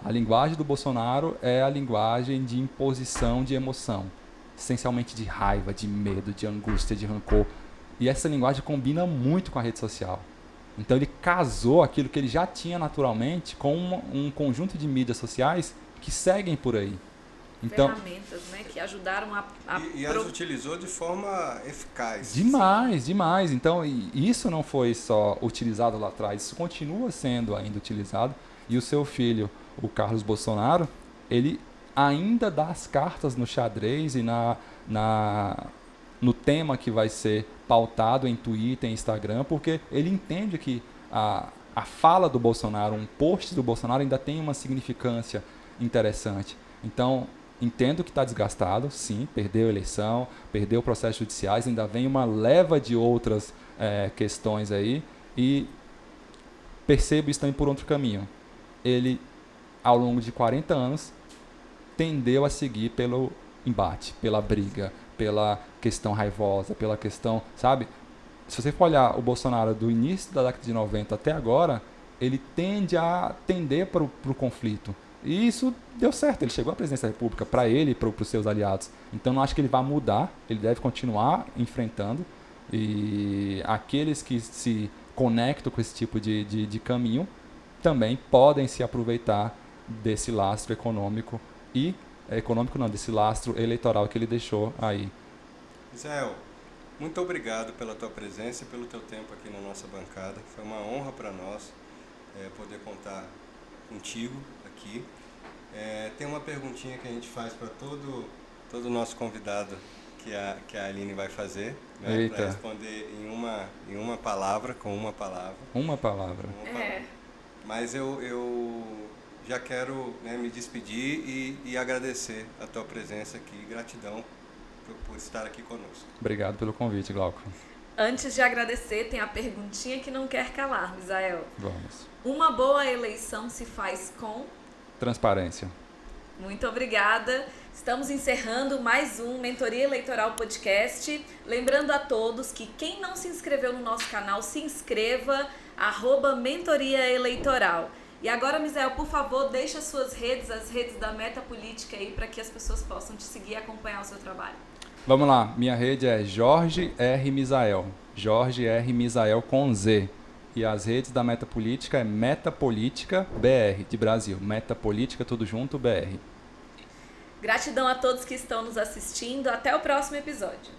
A linguagem do Bolsonaro é a linguagem de imposição de emoção, essencialmente de raiva, de medo, de angústia, de rancor. E essa linguagem combina muito com a rede social. Então ele casou aquilo que ele já tinha naturalmente com um conjunto de mídias sociais que seguem por aí. Então, ferramentas, né, que ajudaram e as utilizou de forma eficaz. Demais. Então, isso não foi só utilizado lá atrás, isso continua sendo ainda utilizado. E o seu filho, o Carlos Bolsonaro, ele ainda dá as cartas no xadrez e no tema que vai ser pautado em Twitter, em Instagram, porque ele entende que a fala do Bolsonaro, um post do Bolsonaro ainda tem uma significância interessante. Então, entendo que está desgastado, sim, perdeu a eleição, perdeu processos judiciais, ainda vem uma leva de outras questões aí, e percebo isso também por outro caminho. Ele, ao longo de 40 anos, tendeu a seguir pelo embate, pela briga, pela questão raivosa, pela questão, sabe? Se você for olhar o Bolsonaro do início da década de 90 até agora, ele tende a tender para o conflito. E isso deu certo, ele chegou à presidência da República para ele e para os seus aliados. Então, não acho que ele vai mudar, ele deve continuar enfrentando. E aqueles que se conectam com esse tipo de caminho também podem se aproveitar desse lastro econômico desse lastro eleitoral que ele deixou aí. Israel, muito obrigado pela tua presença e pelo teu tempo aqui na nossa bancada. Foi uma honra para nós poder contar contigo aqui. Tem uma perguntinha que a gente faz para todo o nosso convidado que a Aline vai fazer, né, para responder em uma palavra, com uma palavra. Uma palavra. Mas eu já quero, né, me despedir e agradecer a tua presença aqui. Gratidão por estar aqui conosco. Obrigado pelo convite, Glauco. Antes de agradecer, tem a perguntinha que não quer calar, Misael. Vamos. Uma boa eleição se faz com... transparência. Muito obrigada. Estamos encerrando mais um Mentoria Eleitoral Podcast. Lembrando a todos que quem não se inscreveu no nosso canal, se inscreva, @Mentoria Eleitoral. E agora, Misael, por favor, deixa as suas redes, as redes da Meta Política aí, para que as pessoas possam te seguir e acompanhar o seu trabalho. Vamos lá, minha rede é Jorge R. Misael, Jorge R. Misael com Z. E as redes da Meta Política é Meta Política BR, de Brasil. Meta Política, tudo junto, BR. Gratidão a todos que estão nos assistindo. Até o próximo episódio.